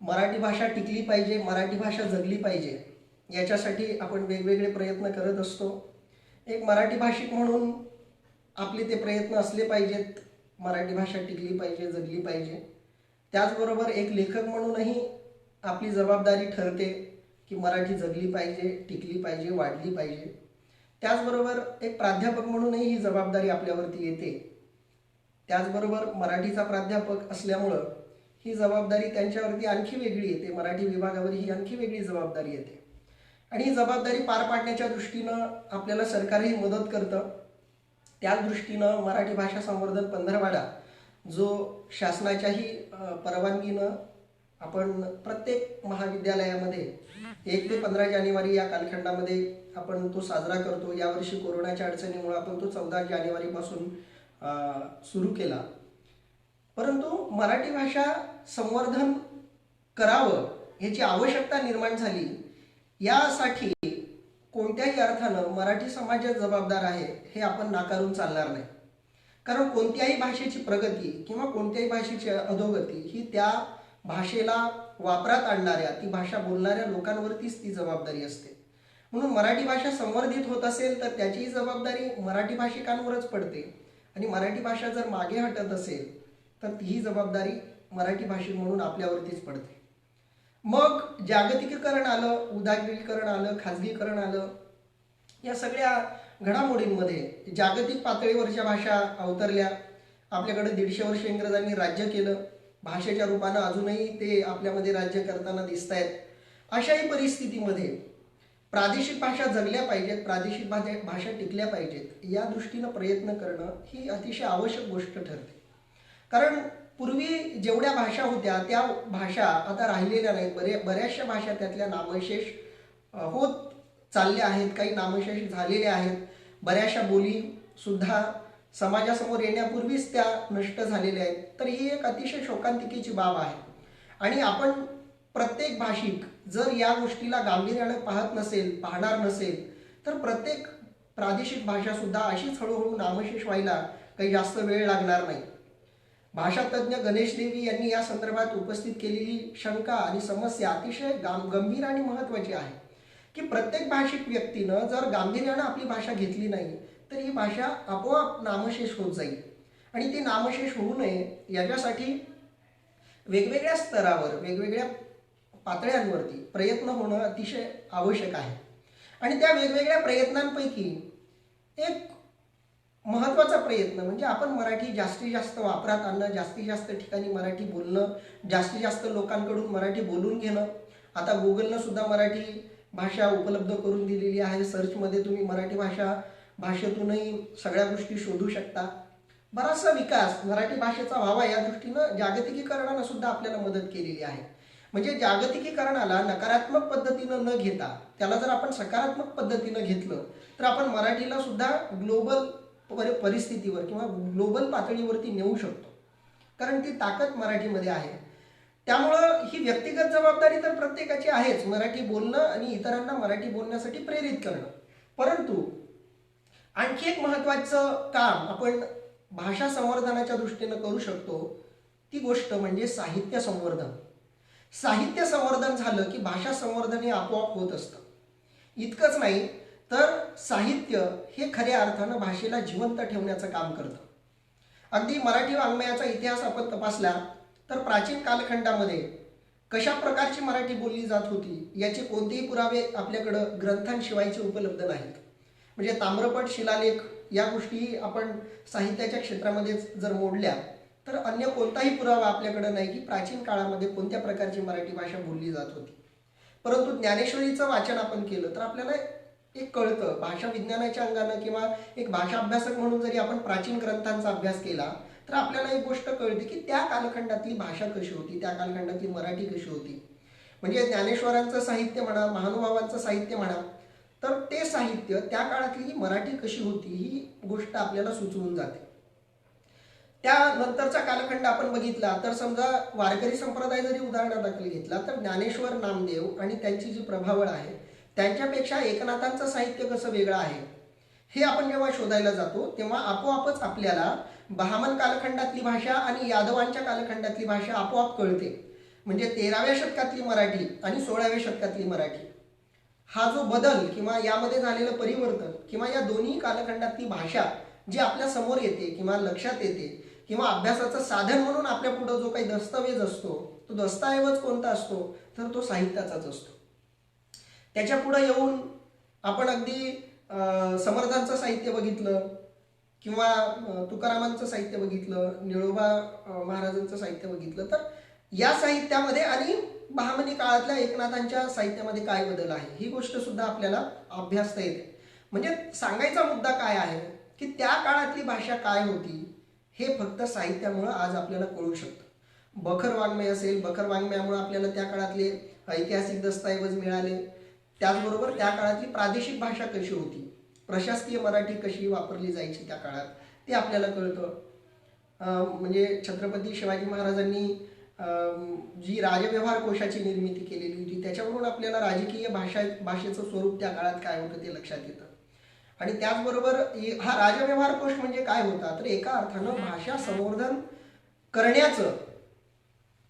मराठी भाषा टिकली पाहिजे, मराठी भाषा जगली पाहिजे, याच्यासाठी आपण वेगवेगळे प्रयत्न करत असतो. एक मराठी भाषिक म्हणून आपले ते प्रयत्न असले पाहिजेत. मराठी भाषा टिकली पाहिजे, जगली पाहिजे. त्याचबरोबर एक लेखक म्हणूनही आपली जबाबदारी ठरते की मराठी जगली पाहिजे, टिकली पाहिजे, वाढली पाहिजे. त्याचबरोबर एक प्राध्यापक म्हणूनही ही जबाबदारी आपल्यावरती येते. त्याचबरोबर मराठीचा प्राध्यापक असल्यामुळं ही जबाबदारी त्यांच्यावरती आणखी वेगळी येते. मराठी विभागावर ही आणखी वेगळी जबाबदारी येते आणि ही जबाबदारी पार पाडण्याच्या दृष्टीनं आपल्याला सरकारही मदत करतं. त्याच दृष्टीनं मराठी भाषा संवर्धन पंधरवडा जो शासनाच्याही परवानगीनं आपण प्रत्येक महाविद्यालयामध्ये 1 ते 15 जानेवारी या कालखंडामध्ये आपण तो साजरा करतो. यावर्षी कोरोनाच्या अडचणीमुळे आपण तो 14 जानेवारीपासून सुरू केला. परंतु मराठी भाषा संवर्धन करावं याची आवश्यकता निर्माण झाली. यासाठी कोणत्याही अर्थानं मराठी समाज जबाबदार आहे हे आपण नाकारून चालणार नाही. कारण कोणत्याही भाषेची प्रगती किंवा कोणत्याही भाषेची अधोगती ही त्या भाषेला वापरात आणणाऱ्या, ती भाषा बोलणाऱ्या लोकांवरतीच ती जबाबदारी असते. म्हणून मराठी भाषा संवर्धित होत असेल तर त्याचीही जबाबदारी मराठी भाषिकांवरच पडते आणि मराठी भाषा जर मागे हटत असेल तर तीही जबाबदारी मराठी भाषिक म्हणून आपल्यावरतीच पडते. मग जागतिकीकरण आलं, उदारीकरण आलं, खाजगीकरण आलं, या सगळ्या घडामोडींमध्ये जागतिक पातळीवरच्या भाषा अवतरल्या. आपल्याकडे 150 वर्ष इंग्रजांनी राज्य केलं. भाषेच्या रूपानं अजूनही ते आपल्यामध्ये राज्य करताना दिसत आहेत. अशाही परिस्थितीमध्ये प्रादेशिक भाषा जगल्या पाहिजेत, प्रादेशिक भाषा टिकल्या पाहिजेत, या दृष्टीनं प्रयत्न करणं ही अतिशय आवश्यक गोष्ट ठरते. कारण पूर्वी जेवढ्या भाषा होत्या त्या भाषा आता राहिलेल्या नाहीत. बऱ्याचशा भाषा त्यातल्या नामशेष होत चालल्या आहेत, काही नामशेष झालेल्या आहेत. बऱ्याचशा बोली सुद्धा समाजासमोर येण्यापूर्वीच त्या नष्ट झालेल्या आहेत. तर ही एक अतिशय शोकांतिकेची बाब आहे आणि आपण प्रत्येक भाषिक जर या गोष्टीला गांभीर्याने पाहणार नसेल तर प्रत्येक प्रादेशिक भाषा सुद्धा अशीच हळूहळू नामशेष व्हायला काही जास्त वेळ लागणार नाही. भाषातज्ञ गणेश देवी यांनी या संदर्भात उपस्थित केलेली शंका आणि समस्या अतिशय गंभीर आणि महत्त्वाची आहे की प्रत्येक भाषिक व्यक्तीनं जर गांभीर्यानं आपली भाषा घेतली नाही तर ही भाषा आपोआप नामशेष होत जाईल. आणि ती नामशेष होऊ नये याच्यासाठी वेगवेगळ्या स्तरावर, वेगवेगळ्या पातळ्यांवरती प्रयत्न होणं अतिशय आवश्यक आहे. आणि त्या वेगवेगळ्या प्रयत्नांपैकी एक महत्त्वाचा प्रयत्न म्हणजे आपण मराठी जास्तीत जास्त वापरात आणणं, जास्तीत जास्त ठिकाणी मराठी बोलणं, जास्तीत जास्त लोकांकडून मराठी बोलून घेणं. आता गुगलनं सुद्धा मराठी भाषा उपलब्ध करून दिलेली आहे. सर्चमध्ये तुम्ही मराठी भाषेतूनही सगळ्या गोष्टी शोधू शकता. बराचसा विकास मराठी भाषेचा व्हावा या दृष्टीनं जागतिकीकरणानं सुद्धा आपल्याला मदत केलेली आहे. म्हणजे जागतिकीकरणाला नकारात्मक पद्धतीनं न घेता त्याला जर आपण सकारात्मक पद्धतीनं घेतलं तर आपण मराठीला सुद्धा ग्लोबल परिस्थितीवर किंवा ग्लोबल पातळीवरती नेऊ शकतो. कारण ती ताकद मराठीमध्ये आहे. त्यामुळं ही व्यक्तिगत जबाबदारी तर प्रत्येकाची आहेच, मराठी बोलणं आणि इतरांना मराठी बोलण्यासाठी प्रेरित करणं. परंतु आणखी एक महत्त्वाचं काम आपण भाषा संवर्धनाच्या दृष्टीनं करू शकतो. ती गोष्ट म्हणजे साहित्य संवर्धन. साहित्य संवर्धन झालं की भाषा संवर्धन हे आपोआप होत असतं. इतकंच नाही तर साहित्य हे खऱ्या अर्थानं भाषेला जिवंत ठेवण्याचं काम करतं. अगदी मराठी वाङ्मयाचा इतिहास आपण तपासला तर प्राचीन कालखंडामध्ये कशा प्रकारची मराठी बोलली जात होती याचे कोणतेही पुरावे आपल्याकडं ग्रंथांशिवायचे उपलब्ध नाहीत. म्हणजे ताम्रपट, शिलालेख या गोष्टी आपण साहित्याच्या क्षेत्रामध्ये जर मोडल्या तर अन्य कोणताही पुरावा आपल्याकडे नाही की प्राचीन काळामध्ये कोणत्या प्रकारची मराठी भाषा बोलली जात होती. परंतु ज्ञानेश्वरीचं वाचन आपण केलं तर आपल्याला एक कळतं. भाषा विज्ञानाच्या अंगानं किंवा एक भाषा अभ्यासक म्हणून जरी आपण प्राचीन ग्रंथांचा अभ्यास केला तर आपल्याला एक गोष्ट कळते की त्या कालखंडातली भाषा कशी होती, त्या कालखंडातली मराठी कशी होती. म्हणजे ज्ञानेश्वरांचं साहित्य म्हणा, महानुभावांचं साहित्य म्हणा, तर ते साहित्य त्या काळातली मराठी कशी होती ही गोष्ट आपल्याला सुचवून जाते. त्यानंतरचा कालखंड आपण बघितला तर समजा वारकरी संप्रदाय जरी उदाहरणादाखल घेतला तर ज्ञानेश्वर, नामदेव आणि त्यांची जी प्रभावळ आहे त्यांच्यापेक्षा एकनाथांचं साहित्य कसं वेगळं आहे हे आपण जेव्हा शोधायला जातो तेव्हा आपोआपच आपल्याला बहामन कालखंडातली भाषा आणि यादवांच्या कालखंडातली भाषा आपोआप कळते. म्हणजे 13व्या शतकातली मराठी आणि 16व्या शतकातली मराठी हा जो बदल किंवा यामध्ये झालेलं परिवर्तन किंवा या दोन्ही कालखंडातली भाषा जी आपल्या समोर येते किंवा लक्षात येते किंवा अभ्यासाचं साधन म्हणून आपल्या पुढं जो काही दस्तऐवज असतो तो दस्तऐवज कोणता असतो तर तो साहित्याचाच असतो. त्याच्या पुढे येऊन आपण अगदी समर्थांचं साहित्य बघितलं किंवा तुकारामांचं साहित्य बघितलं, निळोबा महाराजांचं साहित्य बघितलं, तर या साहित्यामध्ये आणि बहामनी काळातल्या एकनाथांच्या साहित्यामध्ये काय बदल आहे ही गोष्ट सुद्धा आपल्याला अभ्यासता येते. म्हणजे सांगायचा मुद्दा काय आहे की त्या काळातली भाषा काय होती हे फक्त साहित्यामुळे आज आपल्याला कळू शकतं. बखर वाङ्मय असेल, बखर वाङ्मयामुळे आपल्याला त्या काळातले ऐतिहासिक दस्तऐवज मिळाले. त्याचबरोबर त्या काळातली प्रादेशिक भाषा कशी होती, प्रशासकीय मराठी कशी वापरली जायची त्या काळात ते आपल्याला कळतं. म्हणजे छत्रपती शिवाजी महाराजांनी जी राजव्यवहार कोशाची निर्मिती केलेली होती त्याच्यावरून आपल्याला राजकीय भाषेचं स्वरूप त्या काळात काय होतं ते लक्षात येतं. आणि त्याचबरोबर हा राजव्यवहार कोश म्हणजे काय होता तर एका अर्थानं भाषा संवर्धन करण्याचं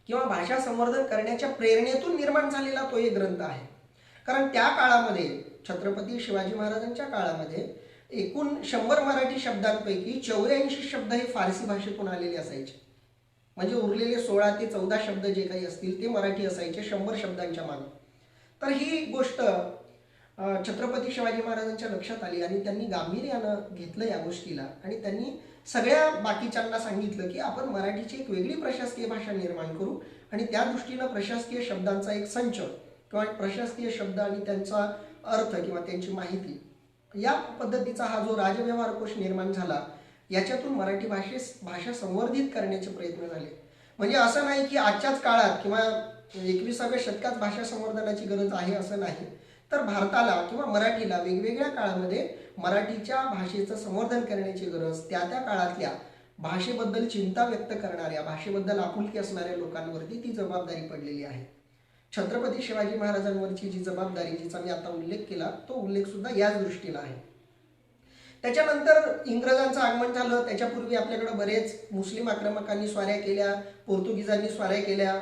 किंवा भाषा संवर्धन करण्याच्या प्रेरणेतून निर्माण झालेला तो एक ग्रंथ आहे. कारण त्या काळामध्ये छत्रपती शिवाजी महाराजांच्या काळामध्ये एकूण 100 मराठी शब्दांपैकी 84 शब्द हे फारसी भाषेतून आलेले असायचे. म्हणजे उरलेले 16 ते 14 शब्द जे काही असतील ते मराठी असायचे 100 शब्दांच्या मागे. तर ही गोष्ट छत्रपती शिवाजी महाराजांच्या लक्षात आली आणि त्यांनी गांभीर्यानं घेतलं या गोष्टीला आणि त्यांनी सगळ्या बाकीच्यांना सांगितलं की आपण मराठीची एक वेगळी प्रशासकीय भाषा निर्माण करू आणि त्या दृष्टीनं प्रशासकीय शब्दांचा एक संच किंवा प्रशासकीय शब्द आणि त्यांचा अर्थ किंवा त्यांची माहिती या पद्धतीचा हा जो राजव्यवहार कोश निर्माण झाला याच्यातून मराठी भाषा संवर्धित करण्याचे प्रयत्न झाले. म्हणजे असं नाही की आजच्याच काळात किंवा 21व्या शतकात भाषा संवर्धनाची गरज आहे असं नाही, तर भारताला किंवा मराठीला वेगवेगळ्या काळामध्ये मराठीच्या भाषेचं संवर्धन करण्याची गरज त्या काळातल्या भाषेबद्दल चिंता व्यक्त करणाऱ्या, भाषेबद्दल आपुलकी असणाऱ्या लोकांवरती ती जबाबदारी पडलेली आहे. छत्रपती शिवाजी महाराजांवरची जी जबाबदारी जिचा मी आता उल्लेख केला तो उल्लेख सुद्धा याच दृष्टीला आहे. त्याच्यानंतर इंग्रजांचं आगमन झालं. त्याच्यापूर्वी आपल्याकडे बरेच मुस्लिम आक्रमकांनी स्वाऱ्या केल्या, पोर्तुगीजांनी स्वाऱ्या केल्या,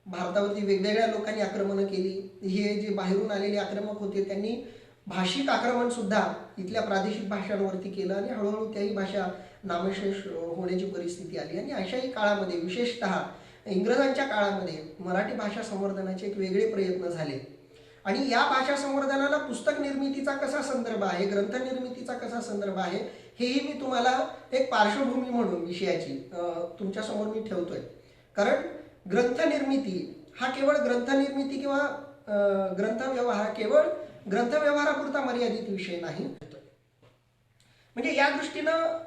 भारतावरती वेगवेगळ्या लोकांनी आक्रमणं केली. हे जे बाहेरून आलेले आक्रमक होते त्यांनी भाषिक आक्रमण सुद्धा इथल्या प्रादेशिक भाषांवरती केलं आणि हळूहळू त्याही भाषा नामशेष होण्याची परिस्थिती आली. आणि अशाही काळामध्ये विशेषतः इंग्रजांच्या काळामध्ये मराठी भाषा संवर्धनाचे एक वेगळे प्रयत्न झाले. आणि या भाषा संवर्धनाला पुस्तक निर्मितीचा कसा संदर्भ आहे, ग्रंथ निर्मितीचा कसा संदर्भ आहे हेही मी तुम्हाला एक पार्श्वभूमी म्हणून विषयाची तुमच्यासमोर मी ठेवतोय. कारण ग्रंथ निर्मिती हा केवळ ग्रंथ निर्मिती किंवा ग्रंथव्यवहार केवळ ग्रंथव्यवहारापुरता मर्यादित विषय नाही. म्हणजे या दृष्टीनं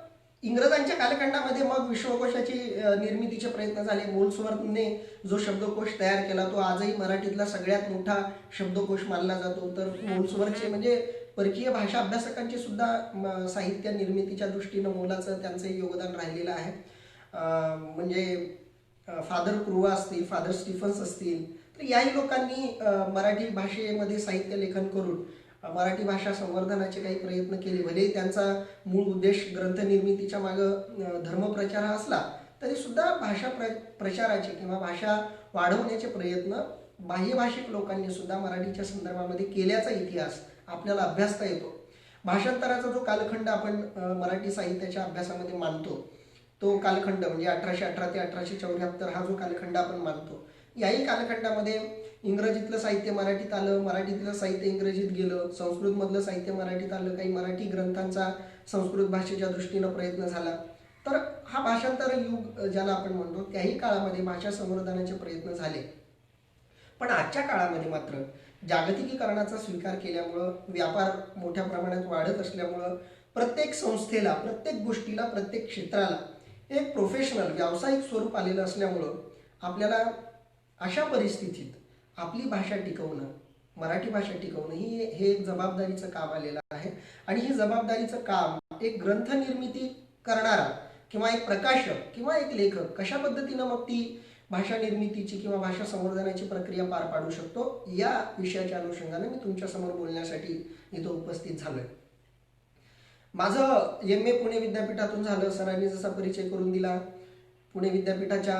इंग्रजांच्या कालखंडामध्ये मग विश्वकोशाची निर्मितीचे प्रयत्न झाले. मोल्सवर्थने जो शब्दकोश तयार केला तो आजही मराठीतला सगळ्यात मोठा शब्दकोश मानला जातो. तर मोल्सवर्थचे म्हणजे परकीय भाषा अभ्यासकांचे सुद्धा साहित्य निर्मितीच्या दृष्टीनं मोलाचं त्यांचं योगदान राहिलेलं आहे. म्हणजे फादर क्रुवा असतील, फादर स्टीफन्स असतील, तर याही लोकांनी मराठी भाषेमध्ये साहित्य लेखन करून मराठी भाषा संवर्धनाचे काही प्रयत्न केले. भले त्यांचा मूळ उद्देश ग्रंथ निर्मितीच्या मागं धर्मप्रचार असला तरी सुद्धा भाषा प्रचाराचे किंवा भाषा वाढवण्याचे प्रयत्न बाह्यभाषिक लोकांनी सुद्धा मराठीच्या संदर्भामध्ये केल्याचा इतिहास आपल्याला अभ्यासता येतो. भाषांतराचा जो कालखंड आपण मराठी साहित्याच्या अभ्यासामध्ये मानतो तो कालखंड म्हणजे 1818 ते 1874 हा जो कालखंड आपण मानतो, याही कालखंडामध्ये इंग्रजीतलं साहित्य मराठीत आलं, मराठीतलं साहित्य इंग्रजीत गेलं, संस्कृतमधलं साहित्य मराठीत आलं, काही मराठी ग्रंथांचा संस्कृत भाषेच्या दृष्टीनं प्रयत्न झाला. तर हा भाषांतर युग ज्याला आपण म्हणतो त्याही काळामध्ये भाषा संवर्धनाचे प्रयत्न झाले. पण आजच्या काळामध्ये मात्र जागतिकीकरणाचा स्वीकार केल्यामुळं, व्यापार मोठ्या प्रमाणात वाढत असल्यामुळं प्रत्येक संस्थेला, प्रत्येक गोष्टीला, प्रत्येक क्षेत्राला एक प्रोफेशनल व्यावसायिक स्वरूप आलेलं असल्यामुळं आपल्याला अशा परिस्थितीत आपली भाषा टिकवणं, मराठी भाषा टिकवणं हे एक जबाबदारीचं काम आलेलं आहे. आणि ही जबाबदारीचं काम एक ग्रंथ निर्मिती करणारा किंवा एक प्रकाशक किंवा एक लेखक कशा पद्धतीनं मग ती भाषा निर्मितीची किंवा भाषा संवर्धनाची प्रक्रिया पार पाडू शकतो या विषयाच्या अनुषंगाने मी तुमच्यासमोर बोलण्यासाठी इथं उपस्थित झालोय. माझं MA पुणे विद्यापीठातून झालं. सरांनी जसा परिचय करून दिला, पुणे विद्यापीठाच्या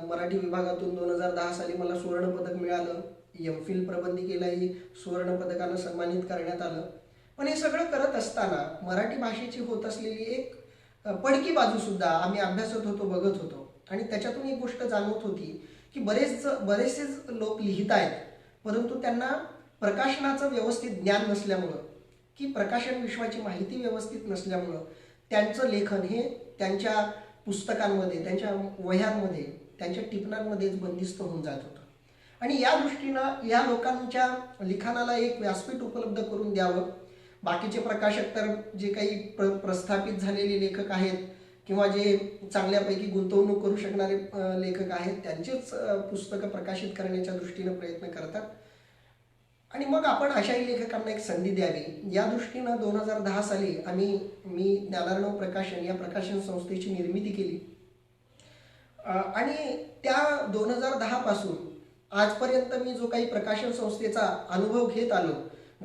मराठी विभागातून 2010 साली मला सुवर्णपदक मिळालं. एम.फिल प्रबंधिकेलाही सुवर्णपदकानं सन्मानित करण्यात आलं. पण हे सगळं करत असताना मराठी भाषेची होत असलेली एक पडकी बाजूसुद्धा आम्ही अभ्यासत होतो, बघत होतो. आणि त्याच्यातून एक गोष्ट जाणवत होती की बरेचसेच लोक लिहित आहेत, परंतु त्यांना प्रकाशनाचं व्यवस्थित ज्ञान नसल्यामुळं की प्रकाशन विश्वाची माहिती व्यवस्थित नसल्यामुळं त्यांचं लेखन हे त्यांच्या पुस्तकांमध्ये, त्यांच्या वह्यांमध्ये, त्यांच्या टिपणांमध्येच बंदिस्त होऊन जात होतं. आणि या दृष्टीनं या लोकांच्या लिखाणाला एक व्यासपीठ उपलब्ध करून द्यावं. बाकीचे प्रकाशक तर जे काही प्रस्थापित झालेले लेखक आहेत किंवा जे चांगल्यापैकी गुंतवणूक करू शकणारे लेखक आहेत त्यांचेच पुस्तकं प्रकाशित करण्याच्या दृष्टीनं प्रयत्न करतात. आणि मग आपण अशाही लेखकांना एक संधी द्यावी या दृष्टीनं 2010 साली मी ज्ञानार्णव प्रकाशन या प्रकाशन संस्थेची निर्मिती केली. आणि त्या 2010 पासून आजपर्यंत मी जो काही प्रकाशन संस्थेचा अनुभव घेत आलो,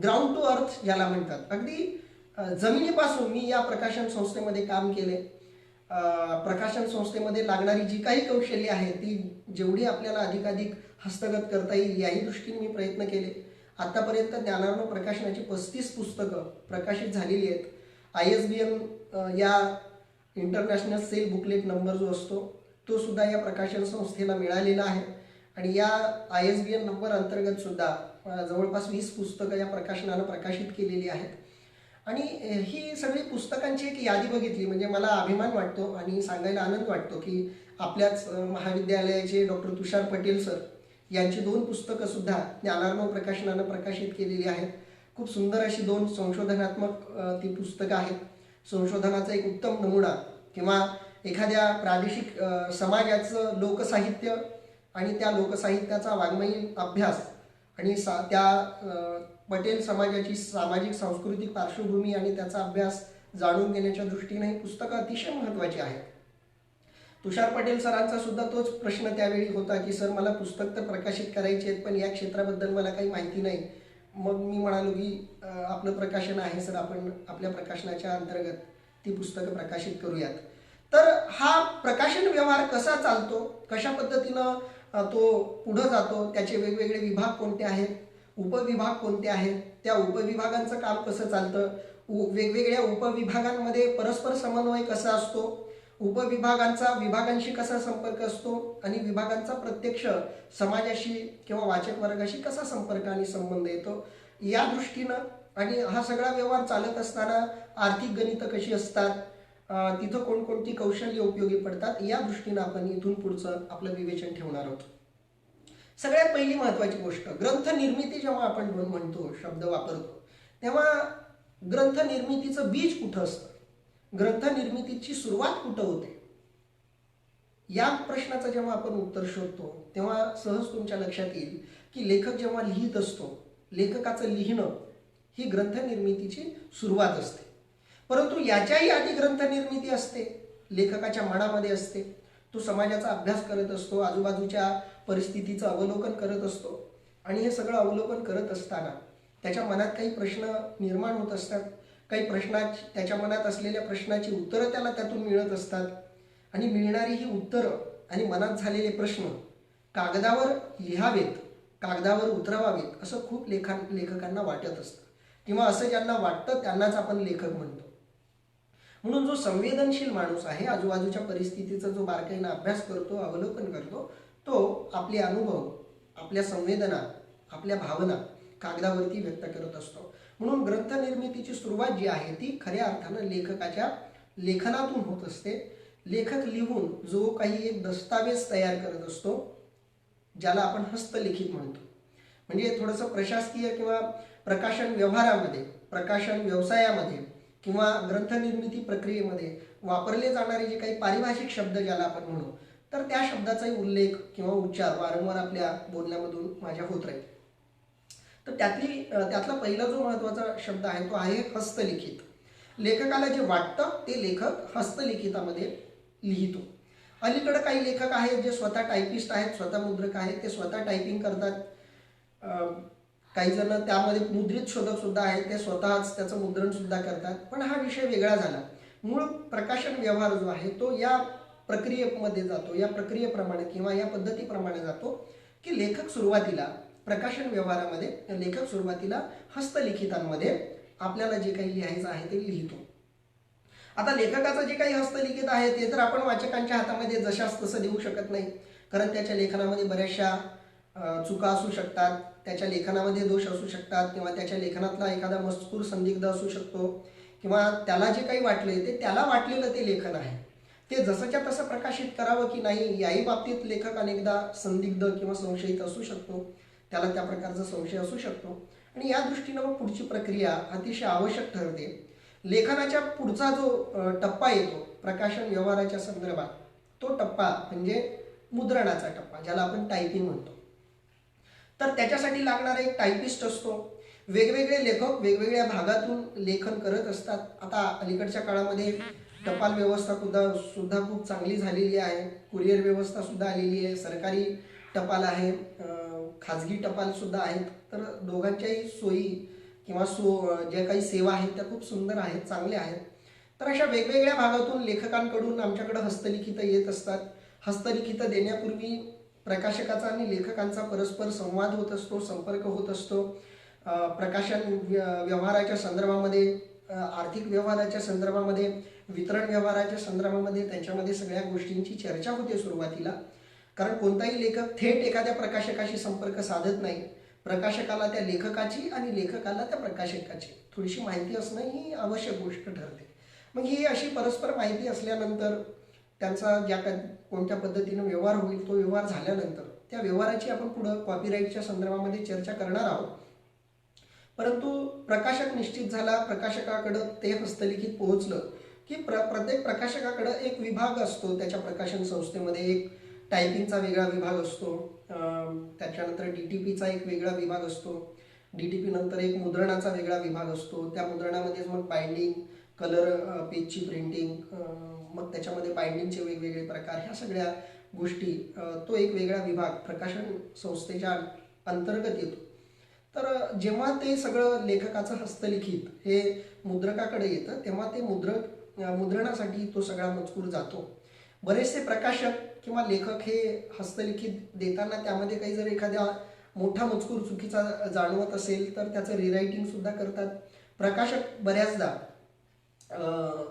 ग्राउंड टू अर्थ ज्याला म्हणतात, अगदी जमिनीपासून मी या प्रकाशन संस्थेमध्ये काम केले. प्रकाशन संस्थेमध्ये लागणारी जी काही कौशल्य आहेत ती जेवढी आपल्याला अधिकाधिक हस्तगत करता येईल याही दृष्टीने मी प्रयत्न केले. आतापर्यंत ज्ञानार्णव प्रकाशनाची 35 पुस्तकं प्रकाशित झालेली आहेत. ISBN या इंटरनॅशनल सेल बुकलेट नंबर जो असतो तो सुद्धा या प्रकाशन संस्थेला मिळालेला आहे. आणि या ISBN नंबर अंतर्गत सुद्धा जवळपास 20 पुस्तकं या प्रकाशनानं प्रकाशित केलेली आहेत. आणि ही सगळी पुस्तकांची एक यादी बघितली म्हणजे मला अभिमान वाटतो आणि सांगायला आनंद वाटतो की आपल्याच महाविद्यालयाचे डॉक्टर तुषार पटेल सर यांची 2 पुस्तकं सुद्धा ज्ञानार्णव प्रकाशनानं प्रकाशित केलेली आहेत. खूप सुंदर अशी 2 संशोधनात्मक ती पुस्तकं आहेत. संशोधनाचा एक उत्तम नमुना किंवा एखाद्या प्रादेशिक समाजाचं लोकसाहित्य आणि त्या लोकसाहित्याचा वाङ्मयीन अभ्यास आणि त्या पटेल समाजाची सामाजिक सांस्कृतिक पार्श्वभूमी आणि त्याचा अभ्यास जाणून घेण्याच्या दृष्टीने ही पुस्तकं अतिशय महत्त्वाची आहेत. तुषार पटेल सरांचा सुद्धा तोच प्रश्न त्यावेळी होता की सर मला पुस्तक तर प्रकाशित करायचे आहेत पण या क्षेत्राबद्दल मला काही माहिती नाही. मग मी म्हणालो की आपलं प्रकाशन आहे सर, आपण आपल्या प्रकाशनाच्या अंतर्गत ती पुस्तकं प्रकाशित करूयात. तर हा प्रकाशन व्यवहार कसा चालतो, कशा पद्धतीनं तो पुढं जातो, त्याचे वेगवेगळे विभाग कोणते आहेत, उपविभाग कोणते आहेत, त्या उपविभागांचं काम कसं चालतं, वेगवेगळ्या उपविभागांमध्ये परस्पर समन्वय कसा असतो, उपविभागांचा विभागांशी कसा संपर्क असतो आणि विभागांचा प्रत्यक्ष समाजाशी किंवा वाचक वर्गाशी कसा संपर्क आणि संबंध येतो या दृष्टीनं. आणि हा सगळा व्यवहार चालत असताना आर्थिक गणितं कशी असतात, तिथं कोणकोणती कौशल्य उपयोगी पडतात या दृष्टीनं आपण इथून पुढचं आपलं विवेचन ठेवणार आहोत. सगळ्यात पहिली महत्त्वाची गोष्ट, ग्रंथ निर्मिती जेव्हा आपण म्हणतो, शब्द वापरतो, तेव्हा ग्रंथ निर्मितीचं बीज कुठं असतं, ग्रंथ निर्मितीची सुरुवात कुठं होते, या प्रश्नाचं जेव्हा आपण उत्तर शोधतो तेव्हा सहज तुमच्या लक्षात येईल की लेखक जेव्हा लिहित असतो, लेखकाचं लिहिणं ही ग्रंथ निर्मितीची सुरुवात असते. परंतु याच्याही आधी ग्रंथ निर्मिती असते, लेखकाच्या मनामध्ये असते. तो समाजाचा अभ्यास करत असतो, आजूबाजूच्या परिस्थितीचं अवलोकन करत असतो. आणि हे सगळं अवलोकन करत असताना त्याच्या मनात काही प्रश्न निर्माण होत असतात, काही त्याच्या मनात असलेल्या प्रश्नाची उत्तरं त्याला त्यातून मिळत असतात. आणि मिळणारी ही उत्तरं आणि मनात झालेले प्रश्न कागदावर लिहावेत, कागदावर उतरवावेत असं खूप लेखकांना वाटत असतं, किंवा असं ज्यांना वाटतं त्यांनाच आपण लेखक म्हणतो. म्हणून जो संवेदनशील माणूस आहे, आजूबाजूच्या परिस्थितीचा जो बारकाईनं अभ्यास करतो, अवलोकन करतो, तो आपले अनुभव, आपल्या संवेदना, आपल्या भावना कागदावरती व्यक्त करत असतो. म्हणून ग्रंथ निर्मितीची सुरुवात जी आहे ती खऱ्या अर्थानं लेखकाच्या लेखनातून होत असते. लेखक लिहून जो काही एक दस्तावेज तयार करत असतो, ज्याला आपण हस्तलिखित म्हणतो. म्हणजे थोडंसं प्रशासकीय किंवा प्रकाशन व्यवहारामध्ये, प्रकाशन व्यवसायामध्ये किंवा ग्रंथ निर्मिती प्रक्रियेमध्ये वापरले जाणारे जे काही पारिभाषिक शब्द ज्याला आपण म्हणू, तर त्या शब्दाचाही उल्लेख किंवा उच्चार वारंवार आपल्या बोलण्यामधून माझ्या होत राहील. तर त्यातला पहिला जो महत्त्वाचा शब्द आहे तो आहे हस्तलिखित. लेखकाला जे वाटतं ते लेखक हस्तलिखितामध्ये लिहितो. अलीकडे काही लेखक आहेत जे स्वतः टायपिस्ट आहेत, स्वतः मुद्रक आहेत, ते स्वतः टायपिंग करतात. काही जण त्यामध्ये मुद्रित शोधक सुद्धा आहेत, ते स्वतःच त्याचं मुद्रण सुद्धा करतात. पण हा विषय वेगळा झाला. मूळ प्रकाशन व्यवहार जो आहे तो या प्रक्रियेमध्ये जातो, या प्रक्रियेप्रमाणे किंवा या पद्धतीप्रमाणे जातो की लेखक सुरुवातीला प्रकाशन व्यवहारामध्ये लेखक सुरुवातीला हस्तलिखितांमध्ये आपल्याला जे काही लिहायचं आहे ते लिहितो. आता लेखकाचं जे काही हस्तलिखित आहे ते तर आपण वाचकांच्या हातामध्ये जशास तसं देऊ शकत नाही, कारण त्याच्या लेखनामध्ये बऱ्याचशा चुका असू शकतात, त्याच्या लेखनामध्ये दोष असू शकतात, किंवा त्याच्या लेखनातला एखादा मजकूर संदिग्ध असू शकतो, किंवा त्याला जे काही वाटलंय ते त्याला वाटलेलं ते लेखन आहे ते जसंच्या तसं प्रकाशित करावं की नाही, याही बाबतीत लेखक अनेकदा संदिग्ध किंवा संशयित असू शकतो, त्याला त्या प्रकारचा संशय असू शकतो. आणि या दृष्टीनं मग पुढची प्रक्रिया अतिशय आवश्यक ठरते. लेखनाच्या पुढचा जो टप्पा येतो प्रकाशन व्यवहाराच्या संदर्भात, तो टप्पा म्हणजे मुद्रणाचा टप्पा, ज्याला आपण टायपिंग म्हणतो. तर त्याच्यासाठी लागणारा एक टायपिस्ट असतो. वेगवेगळे लेखक वेगवेगळ्या भागातून लेखन करत असतात. आता अलीकडच्या काळामध्ये टपाल व्यवस्था सुद्धा खूप चांगली झालेली आहे, कुरिअर व्यवस्था सुद्धा आलेली आहे, सरकारी टपाल आहे, खाजगी टपाल सुद्धा आहेत. तर दोघांच्याही सोयी किंवा ज्या काही सेवा आहेत त्या खूप सुंदर आहेत, चांगल्या आहेत. तर अशा वेगवेगळ्या भागातून लेखकांकडून आमच्याकडे हस्तलिखितं येत असतात. हस्तलिखितं देण्यापूर्वी प्रकाशकाचा आणि लेखकांचा परस्पर संवाद होत असतो, संपर्क होत असतो. प्रकाशन व्यवहाराच्या संदर्भामध्ये, आर्थिक व्यवहाराच्या संदर्भामध्ये, वितरण व्यवहाराच्या संदर्भामध्ये त्यांच्यामध्ये सगळ्या गोष्टींची चर्चा होते सुरुवातीला. कारण कोणताही लेखक थेट एखाद्या प्रकाशकाशी संपर्क साधत नाही. प्रकाशकाला त्या लेखकाची आणि लेखकाला त्या प्रकाशकाची थोडीशी माहिती असणं ही आवश्यक गोष्ट ठरते. मग ही अशी परस्पर माहिती असल्यानंतर त्यांचा कोणत्या पद्धतीनं व्यवहार होईल, तो व्यवहार झाल्यानंतर त्या व्यवहाराची आपण पुढं कॉपीराईटच्या संदर्भामध्ये चर्चा करणार आहोत. परंतु प्रकाशक निश्चित झाला, प्रकाशकाकडं ते हस्तलिखित पोहोचलं की प्रत्येक प्रकाशकाकडं एक विभाग असतो. त्याच्या प्रकाशन संस्थेमध्ये एक टायपिंगचा वेगळा विभाग असतो, त्याच्यानंतर DTPचा एक वेगळा विभाग असतो, DTP नंतर एक मुद्रणाचा वेगळा विभाग असतो. त्या मुद्रणामध्येच मग बाइंडिंग, कलर पेजची प्रिंटिंग, मग त्याच्यामध्ये बाइंडिंगचे वेगवेगळे प्रकार, ह्या सगळ्या गोष्टी, तो एक वेगळा विभाग प्रकाशन संस्थेच्या अंतर्गत येतो. तर जेव्हा ते सगळं लेखकाचं हस्तलिखित हे मुद्रकाकडे येतं तेव्हा ते मुद्रणासाठी तो सगळा मजकूर जातो. बरेचसे प्रकाशक किंवा लेखक हे हस्तलिखित देताना त्यामध्ये काही जर एखाद्या मोठा मजकूर चुकीचा जाणवत असेल तर त्याचं रिरायटिंग सुद्धा करतात. प्रकाशक बऱ्याचदा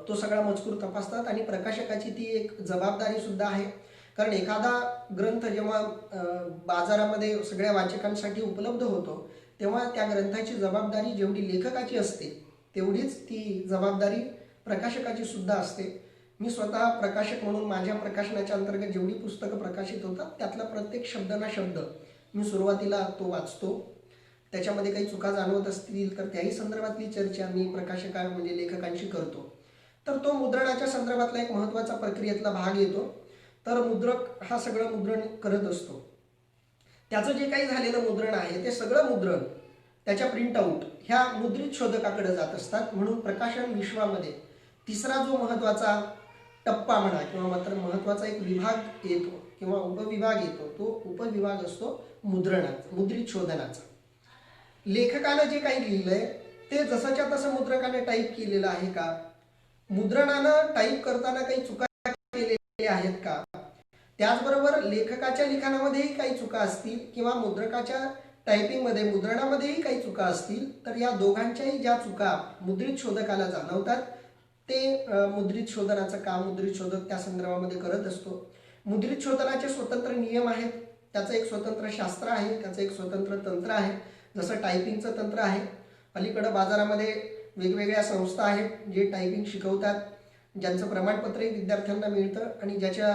तो सगळा मजकूर तपासतात आणि प्रकाशकाची ती एक जबाबदारी सुद्धा आहे. कारण एखादा ग्रंथ जेव्हा बाजारामध्ये सगळ्या वाचकांसाठी उपलब्ध होतो तेव्हा त्या ग्रंथाची जबाबदारी जेवढी लेखकाची असते तेवढीच ती जबाबदारी प्रकाशकाची सुद्धा असते. मी स्वतः प्रकाशक म्हणून माझ्या प्रकाशनाच्या अंतर्गत जेवढी पुस्तकं प्रकाशित होतात त्यातला प्रत्येक शब्द ना शब्द मी सुरुवातीला तो वाचतो. त्याच्यामध्ये काही चुका जाणवत असतील तर त्याही संदर्भातली चर्चा मी म्हणजे लेखकांशी करतो. तर तो मुद्रणाच्या संदर्भातला एक महत्त्वाचा प्रक्रियेतला भाग येतो. तर मुद्रक हा सगळं मुद्रण करत असतो. त्याचं जे काही झालेलं मुद्रण आहे ते सगळं मुद्रण त्याच्या प्रिंटआउट ह्या मुद्रित शोधकाकडे जात असतात. म्हणून प्रकाशन विश्वामध्ये तिसरा जो महत्त्वाचा टप्पा म्हणा किंवा मात्र महत्त्वाचा एक विभाग येतो किंवा उपविभाग येतो, तो उपविभाग असतो मुद्रित शोधनाचा. लेखकानं जे काही लिहिलंय ते जसंच्या तसं मुद्रकाने टाईप केलेलं आहे का, मुद्रणानं टाईप करताना काही चुका केलेल्या आहेत का, त्याचबरोबर लेखकाच्या लिखाणामध्येही काही चुका असतील किंवा मुद्रकाच्या टायपिंगमध्ये मुद्रणामध्येही काही चुका असतील तर या दोघांच्याही ज्या चुका मुद्रित शोधकाला जाणवतात ते मुद्रित शोधनाचं काम मुद्रित शोधक त्या संदर्भामध्ये करत असतो. मुद्रित शोधनाचे स्वतंत्र नियम आहेत, त्याचं एक स्वतंत्र शास्त्र आहे, त्याचं एक स्वतंत्र तंत्र आहे. जसं टायपिंगचं तंत्र आहे, अलीकडं बाजारामध्ये वेगवेगळ्या संस्था आहेत जे टायपिंग शिकवतात, ज्यांचं प्रमाणपत्रही विद्यार्थ्यांना मिळतं आणि ज्याच्या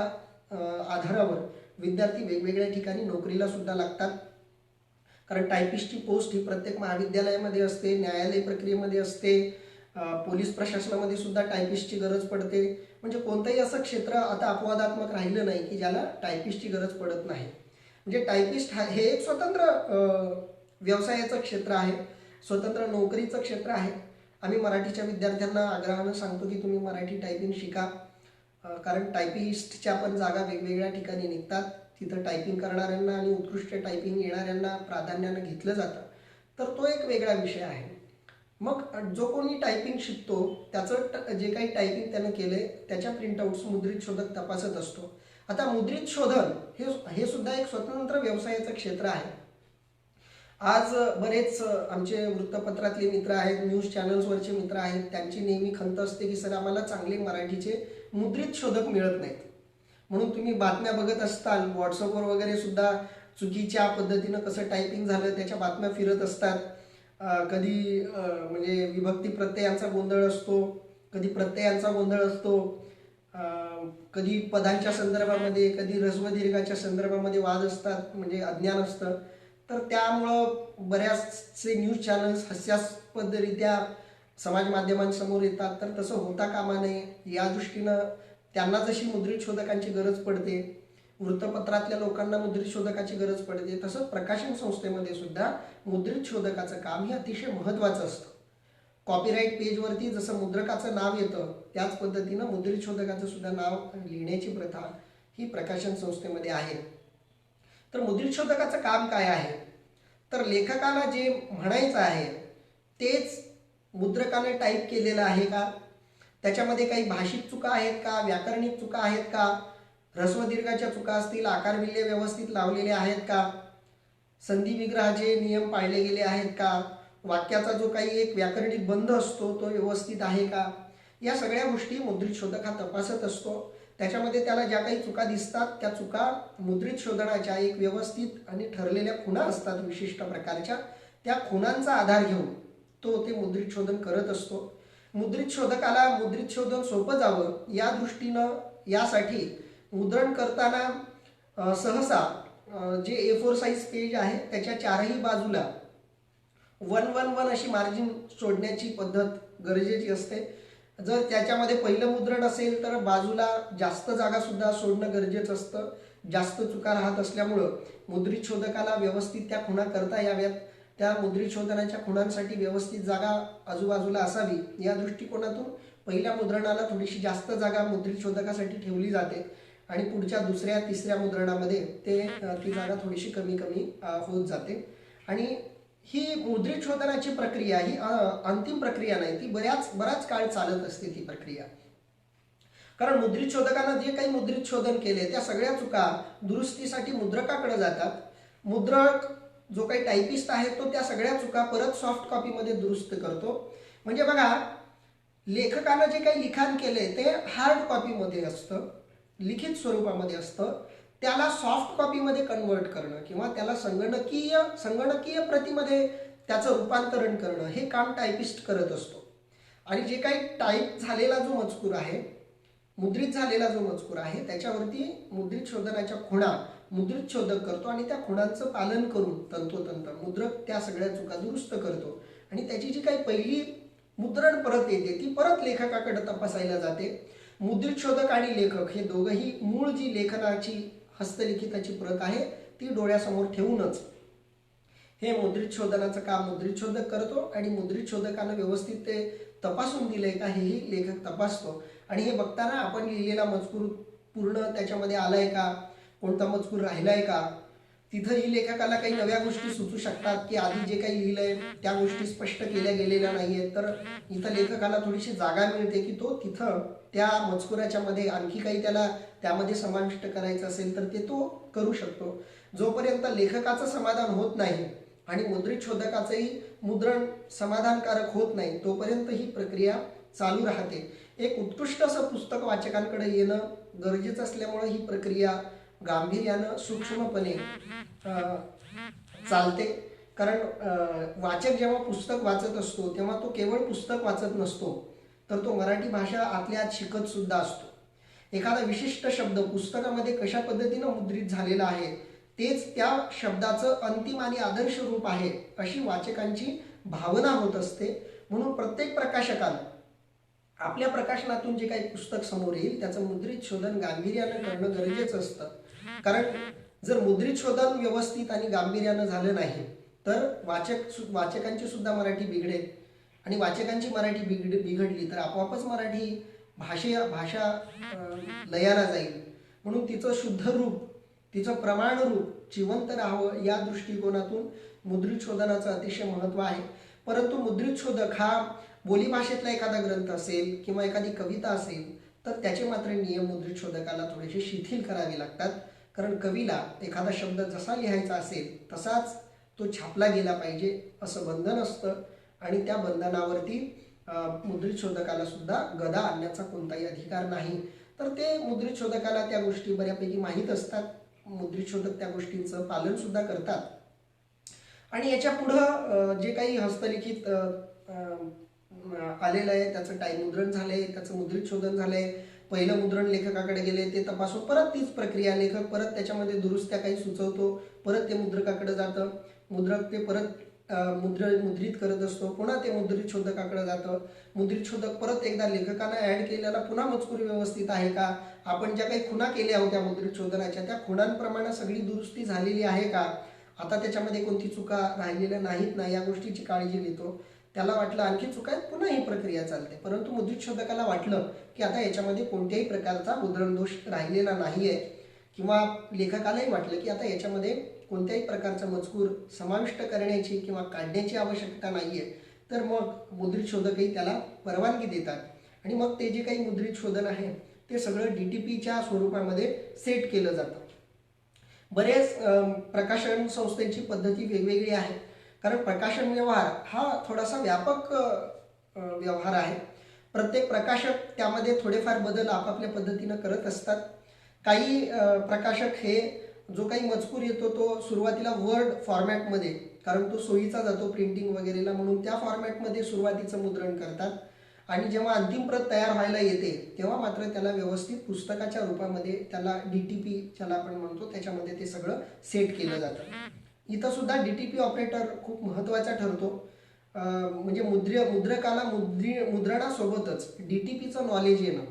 आधारावर विद्यार्थी वेगवेगळ्या ठिकाणी नोकरीला सुद्धा लागतात. कारण टायपिस्टची पोस्ट ही प्रत्येक महाविद्यालयामध्ये असते, न्यायालय प्रक्रियेमध्ये असते, पोलीस प्रशासनामध्ये सुद्धा टायपिस्टची गरज पडते. म्हणजे कोणतंही असं क्षेत्र आता अपवादात्मक राहिलं नाही की ज्याला टायपिस्टची गरज पडत नाही. म्हणजे टायपिस्ट हे एक स्वतंत्र व्यवसायाचं क्षेत्र आहे, स्वतंत्र नोकरीचं क्षेत्र आहे. आम्ही मराठीच्या विद्यार्थ्यांना आग्रहानं सांगतो की तुम्ही मराठी टायपिंग शिका, कारण टायपिस्टच्या पण जागा वेगवेगळ्या ठिकाणी निघतात. तिथं टायपिंग करणाऱ्यांना आणि उत्कृष्ट टायपिंग येणाऱ्यांना प्राधान्यानं घेतलं जातं. तर तो एक वेगळा विषय आहे. मग जो कोणी टायपिंग शिकतो त्याचं जे काही टायपिंग त्यानं केलंय त्याच्या प्रिंटआउट्स मुद्रित शोधक तपासत असतो. आता मुद्रित शोधन हे सुद्धा एक स्वतंत्र व्यवसायाचं क्षेत्र आहे. आज बरेच आमचे वृत्तपत्रातले मित्र आहेत, न्यूज चॅनल्सवरचे मित्र आहेत, त्यांची नेहमी खंत असते की सर आम्हाला चांगले मराठीचे मुद्रित शोधक मिळत नाहीत. म्हणून तुम्ही बातम्या बघत असताल, व्हॉट्सअपवर वगैरे सुद्धा चुकीच्या पद्धतीनं कसं टायपिंग झालं त्याच्या बातम्या फिरत असतात. कधी म्हणजे विभक्ती प्रत्ययांचा गोंधळ असतो, कधी प्रत्ययांचा गोंधळ असतो, कधी पदांच्या संदर्भामध्ये, कधी ऱ्हस्व दीर्घाच्या संदर्भामध्ये वाद असतात, म्हणजे अज्ञान असतं. तर त्यामुळं बऱ्याचसे न्यूज चॅनल्स हास्यास्पदरित्या समाज माध्यमांसमोर येतात. तर तसं होता कामा नये या दृष्टीनं त्यांना जशी मुद्रित शोधकांची गरज पडते, वृत्तपत्रातल्या लोकांना मुद्रित शोधकाची गरज पडते, तसंच प्रकाशन संस्थेमध्ये सुद्धा मुद्रित शोधकाचं काम हे अतिशय महत्त्वाचं असतं. कॉपीराईट पेजवरती जसं मुद्रकाचं नाव येतं त्याच पद्धतीनं मुद्रित शोधकाचं सुद्धा नाव लिहिण्याची प्रथा ही प्रकाशन संस्थेमध्ये आहे. तर मुद्रित शोधकाचं काम काय आहे? तर लेखकाला जे म्हणायचं आहे तेच मुद्रकाने टाईप केलेलं आहे का, त्याच्यामध्ये काही भाषिक चुका आहेत का, व्याकरणिक चुका आहेत का, ऱ्हस्व दीर्घाच्या चुका असतील, आकारविल्य व्यवस्थित लावलेले आहेत का, संधी विग्रहाचे नियम पाळले गेले आहेत का, वाक्याचा जो काही एक व्याकरणिक बंध असतो तो व्यवस्थित आहे का, या सगळ्या गोष्टी मुद्रित शोधक हा तपासत असतो. त्याच्यामध्ये त्याला ज्या काही चुका दिसतात त्या चुका मुद्रित शोधनाच्या एक व्यवस्थित आणि ठरलेल्या खुणा असतात विशिष्ट प्रकारच्या, त्या खुणांचा आधार घेऊन तो ते मुद्रित शोधन करत असतो. मुद्रित शोधकाला मुद्रित शोधन सोपं जावं या दृष्टीनं यासाठी मुद्रण करताना सहसा जे A4 साईज पेज आहे त्याच्या चारही बाजूला 1-1-1 अशी मार्जिन सोडण्याची पद्धत गरजेची असते. जर त्याच्यामध्ये पहिलं मुद्रण असेल तर बाजूला जास्त जागा सुद्धा सोडणं गरजेचं असतं. जास्त चुका राहत असल्यामुळं मुद्रित शोधकाला व्यवस्थित त्या खुणा करता याव्यात, त्या मुद्रित शोधनाच्या खुणांसाठी व्यवस्थित जागा आजूबाजूला असावी या दृष्टिकोनातून पहिल्या मुद्रणाला थोडीशी जास्त जागा मुद्रित शोधकासाठी ठेवली जाते आणि पुढच्या दुसऱ्या तिसऱ्या मुद्रणामध्ये ती जागा थोडीशी कमी कमी होत जाते. आणि ही मुद्रित शोधनाची प्रक्रिया ही अंतिम प्रक्रिया नाही, ती बराच काळ चालत असते ती प्रक्रिया. कारण मुद्रित शोधकानं जे काही मुद्रित शोधन केले त्या सगळ्या चुका दुरुस्तीसाठी मुद्रकाकडे जातात. मुद्रक जो काही टायपिस्ट आहे तो त्या सगळ्या चुका परत सॉफ्ट कॉपीमध्ये दुरुस्त करतो. म्हणजे बघा, लेखकानं जे काही लिखाण केले ते हार्ड कॉपीमध्ये असतं, लिखित स्वरूपामध्ये असतं. त्याला सॉफ्ट कॉपीमध्ये कन्वर्ट करणं किंवा त्याला संगणकीय प्रतीमध्ये त्याचं रूपांतरण करणं हे काम टायपिस्ट करत असतो. आणि जे काही टाईप झालेला जो मजकूर आहे, मुद्रित झालेला जो मजकूर आहे त्याच्यावरती मुद्रित शोधनाच्या खुणा मुद्रित शोधक करतो आणि त्या खुणांचं पालन करून तंतोतंत मुद्रक त्या सगळ्या चुका दुरुस्त करतो आणि त्याची जी काही पहिली मुद्रण परत येते ती परत लेखकाकडे तपासायला जाते. मुद्रित शोधक आणि लेखक हे दोघंही मूळ जी लेखनाची हस्तलिखिताची प्रत आहे ती डोळ्यासमोर ठेवूनच हे मुद्रित शोधनाचं काम मुद्रित शोधक करतो आणि मुद्रित शोधकानं व्यवस्थित ते तपासून दिलंय का हेही लेखक तपासतो. आणि हे बघताना आपण लिहिलेला मजकूर पूर्ण त्याच्यामध्ये आलाय का, कोणता मजकूर राहिलाय का, तिथंही लेखकाला काही नव्या गोष्टी सुचू शकतात की आधी जे काही लिहिलंय त्या गोष्टी स्पष्ट केल्या गेलेल्या नाहीयेत. तर इथं लेखकाला थोडीशी जागा मिळते की तो तिथं त्या मजकुराच्या मध्ये आणखी काही त्याला त्यामध्ये समाविष्ट करायचं असेल तर ते तो करू शकतो. जोपर्यंत लेखकाचं समाधान होत नाही आणि मुद्रित शोधकाचंही मुद्रण समाधानकारक होत नाही तोपर्यंत ही प्रक्रिया चालू राहते. एक उत्कृष्ट असं पुस्तक वाचकांकडे येणं गरजेचं असल्यामुळे ही प्रक्रिया गांभीर्यानं सूक्ष्मपणे चालते. कारण वाचक जेव्हा पुस्तक वाचत असतो तेव्हा तो केवळ पुस्तक वाचत नसतो तर तो मराठी भाषा आतल्या आत शिकत सुद्धा असतो. एखादा विशिष्ट शब्द पुस्तकामध्ये कशा पद्धतीनं मुद्रित झालेला आहे तेच त्या शब्दाचं अंतिम आणि आदर्श रूप आहे अशी वाचकांची भावना होत असते. म्हणून प्रत्येक प्रकाशकानं आपल्या प्रकाशनातून जे काही पुस्तक समोर येईल त्याचं मुद्रित शोधन गांभीर्यानं करणं गरजेचं असतं. कारण जर मुद्रित शोधन व्यवस्थित आणि गांभीर्यानं झालं नाही तर वाचकांची सुद्धा मराठी बिघडेल आणि वाचकांची मराठी बिघडली तर आपोआपच मराठी भाषा लयाला जाईल. म्हणून तिचं शुद्ध रूप, तिचं प्रमाण रूप जिवंत राहावं या दृष्टिकोनातून मुद्रित शोधनाचं अतिशय महत्त्व आहे. परंतु मुद्रित शोधक हा बोलीभाषेतला एखादा ग्रंथ असेल किंवा एखादी कविता असेल तर त्याचे मात्र नियम मुद्रित शोधकाला थोडेसे शिथिल करावे लागतात. कारण कवीला एखादा शब्द जसा लिहायचा असेल तसाच तो छापला गेला पाहिजे असं बंधन असतं आणि त्या बंधनावरती मुद्रित शोधकाला सुद्धा गदा आणण्याचा कोणताही अधिकार नाही. तर ते मुद्रित शोधकाला त्या गोष्टी बऱ्यापैकी माहीत असतात. मुद्रित शोधक त्या गोष्टींचं पालन सुद्धा करतात. आणि याच्या पुढं जे काही हस्तलिखित आलेलं आहे त्याचं मुद्रण झालंय, त्याचं मुद्रित शोधन झालंय, पहिलं मुद्रण लेखकाकडे गेले, ते तपासून परत तीच प्रक्रिया, लेखक परत त्याच्यामध्ये दुरुस्त्या काही सुचवतो, परत ते मुद्रकाकडे जातं, मुद्रक ते परत मुद्रित करत असतो, पुन्हा ते मुद्रित शोधकाकडे जातं, मुद्रित शोधक परत एकदा लेखकानं ऍड केलेला पुन्हा मजकूर व्यवस्थित आहे का, आपण ज्या काही खुणा केल्या होत्या मुद्रित शोधनाच्या त्या खुणांप्रमाणे सगळी दुरुस्ती झालेली आहे का, आता त्याच्यामध्ये कोणती चुका राहिलेल्या नाहीत ना, या गोष्टीची काळजी घेतो. त्याला वाटलं आणखी चुका आहेत, पुन्हा ही प्रक्रिया चालते. परंतु मुद्रित शोधकाला वाटलं की आता याच्यामध्ये कोणत्याही प्रकारचा मुद्रण दोष राहिलेला नाहीये किंवा लेखकालाही वाटलं की आता याच्यामध्ये कोणत्याही प्रकारचा मजकूर समाविष्ट करण्याची किंवा काढण्याची आवश्यकता नाहीये, तर मग मुद्रित शोधकही त्याला परवानगी देतात आणि मग ते जे काही मुद्रित शोधन आहे ते सगळं DTPच्या स्वरूपामध्ये सेट केलं जातं. बरेच प्रकाशन संस्थेची पद्धती वेगवेगळी आहे, कारण प्रकाशन व्यवहार हा थोडासा व्यापक व्यवहार आहे. प्रत्येक प्रकाशक त्यामध्ये थोडेफार बदल आपापल्या पद्धतीनं करत असतात. काही प्रकाशक हे जो काही मजकूर येतो तो सुरुवातीला वर्ड फॉर्मॅटमध्ये, कारण तो सोयीचा जातो प्रिंटिंग वगैरेला, म्हणून त्या फॉर्मॅटमध्ये सुरुवातीचं मुद्रण करतात आणि जेव्हा अंतिम प्रत तयार व्हायला येते तेव्हा मात्र त्याला व्यवस्थित पुस्तकाच्या रूपामध्ये त्याला DTP ज्याला आपण म्हणतो त्याच्यामध्ये ते सगळं सेट केलं जातं. इथं सुद्धा DTP ऑपरेटर खूप महत्त्वाचा ठरतो. म्हणजे मुद्रकाला मुद्रणासोबतच DTPचं नॉलेज येणं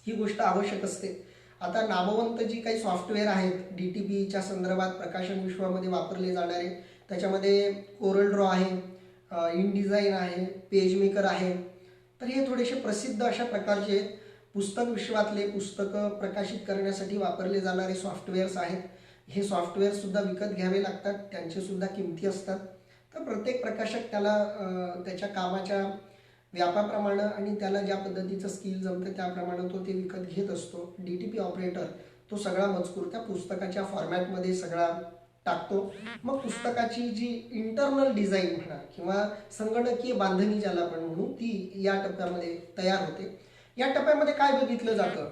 ही गोष्ट आवश्यक असते. आता नामवंत जी काही सॉफ्टवेअर आहेत DTPच्या संदर्भात प्रकाशन विश्वामध्ये वापरले जाणारे, त्याच्यामध्ये कोरल ड्रॉ आहे, InDesign आहे, पेजमेकर आहे. तर हे थोडेसे प्रसिद्ध अशा प्रकारचे पुस्तक विश्वातले पुस्तकं प्रकाशित करण्यासाठी वापरले जाणारे सॉफ्टवेअर्स आहेत. हे सॉफ्टवेअर सुद्धा विकत घ्यावे लागतात, त्यांचे सुद्धा किमती असतात. तर प्रत्येक प्रकाशक त्याला त्याच्या कामाच्या व्यापाप्रमाणे आणि त्याला ज्या पद्धतीचं स्किल जमतं त्याप्रमाणे तो ते विकत घेत असतो. DTP ऑपरेटर तो सगळा मजकूर त्या पुस्तकाच्या फॉर्मॅटमध्ये सगळा टाकतो. मग पुस्तकाची जी इंटरनल डिझाईन म्हणा किंवा संगणकीय बांधणी ज्याला आपण म्हणू ती या टप्प्यामध्ये तयार होते. या टप्प्यामध्ये काय बघितलं जातं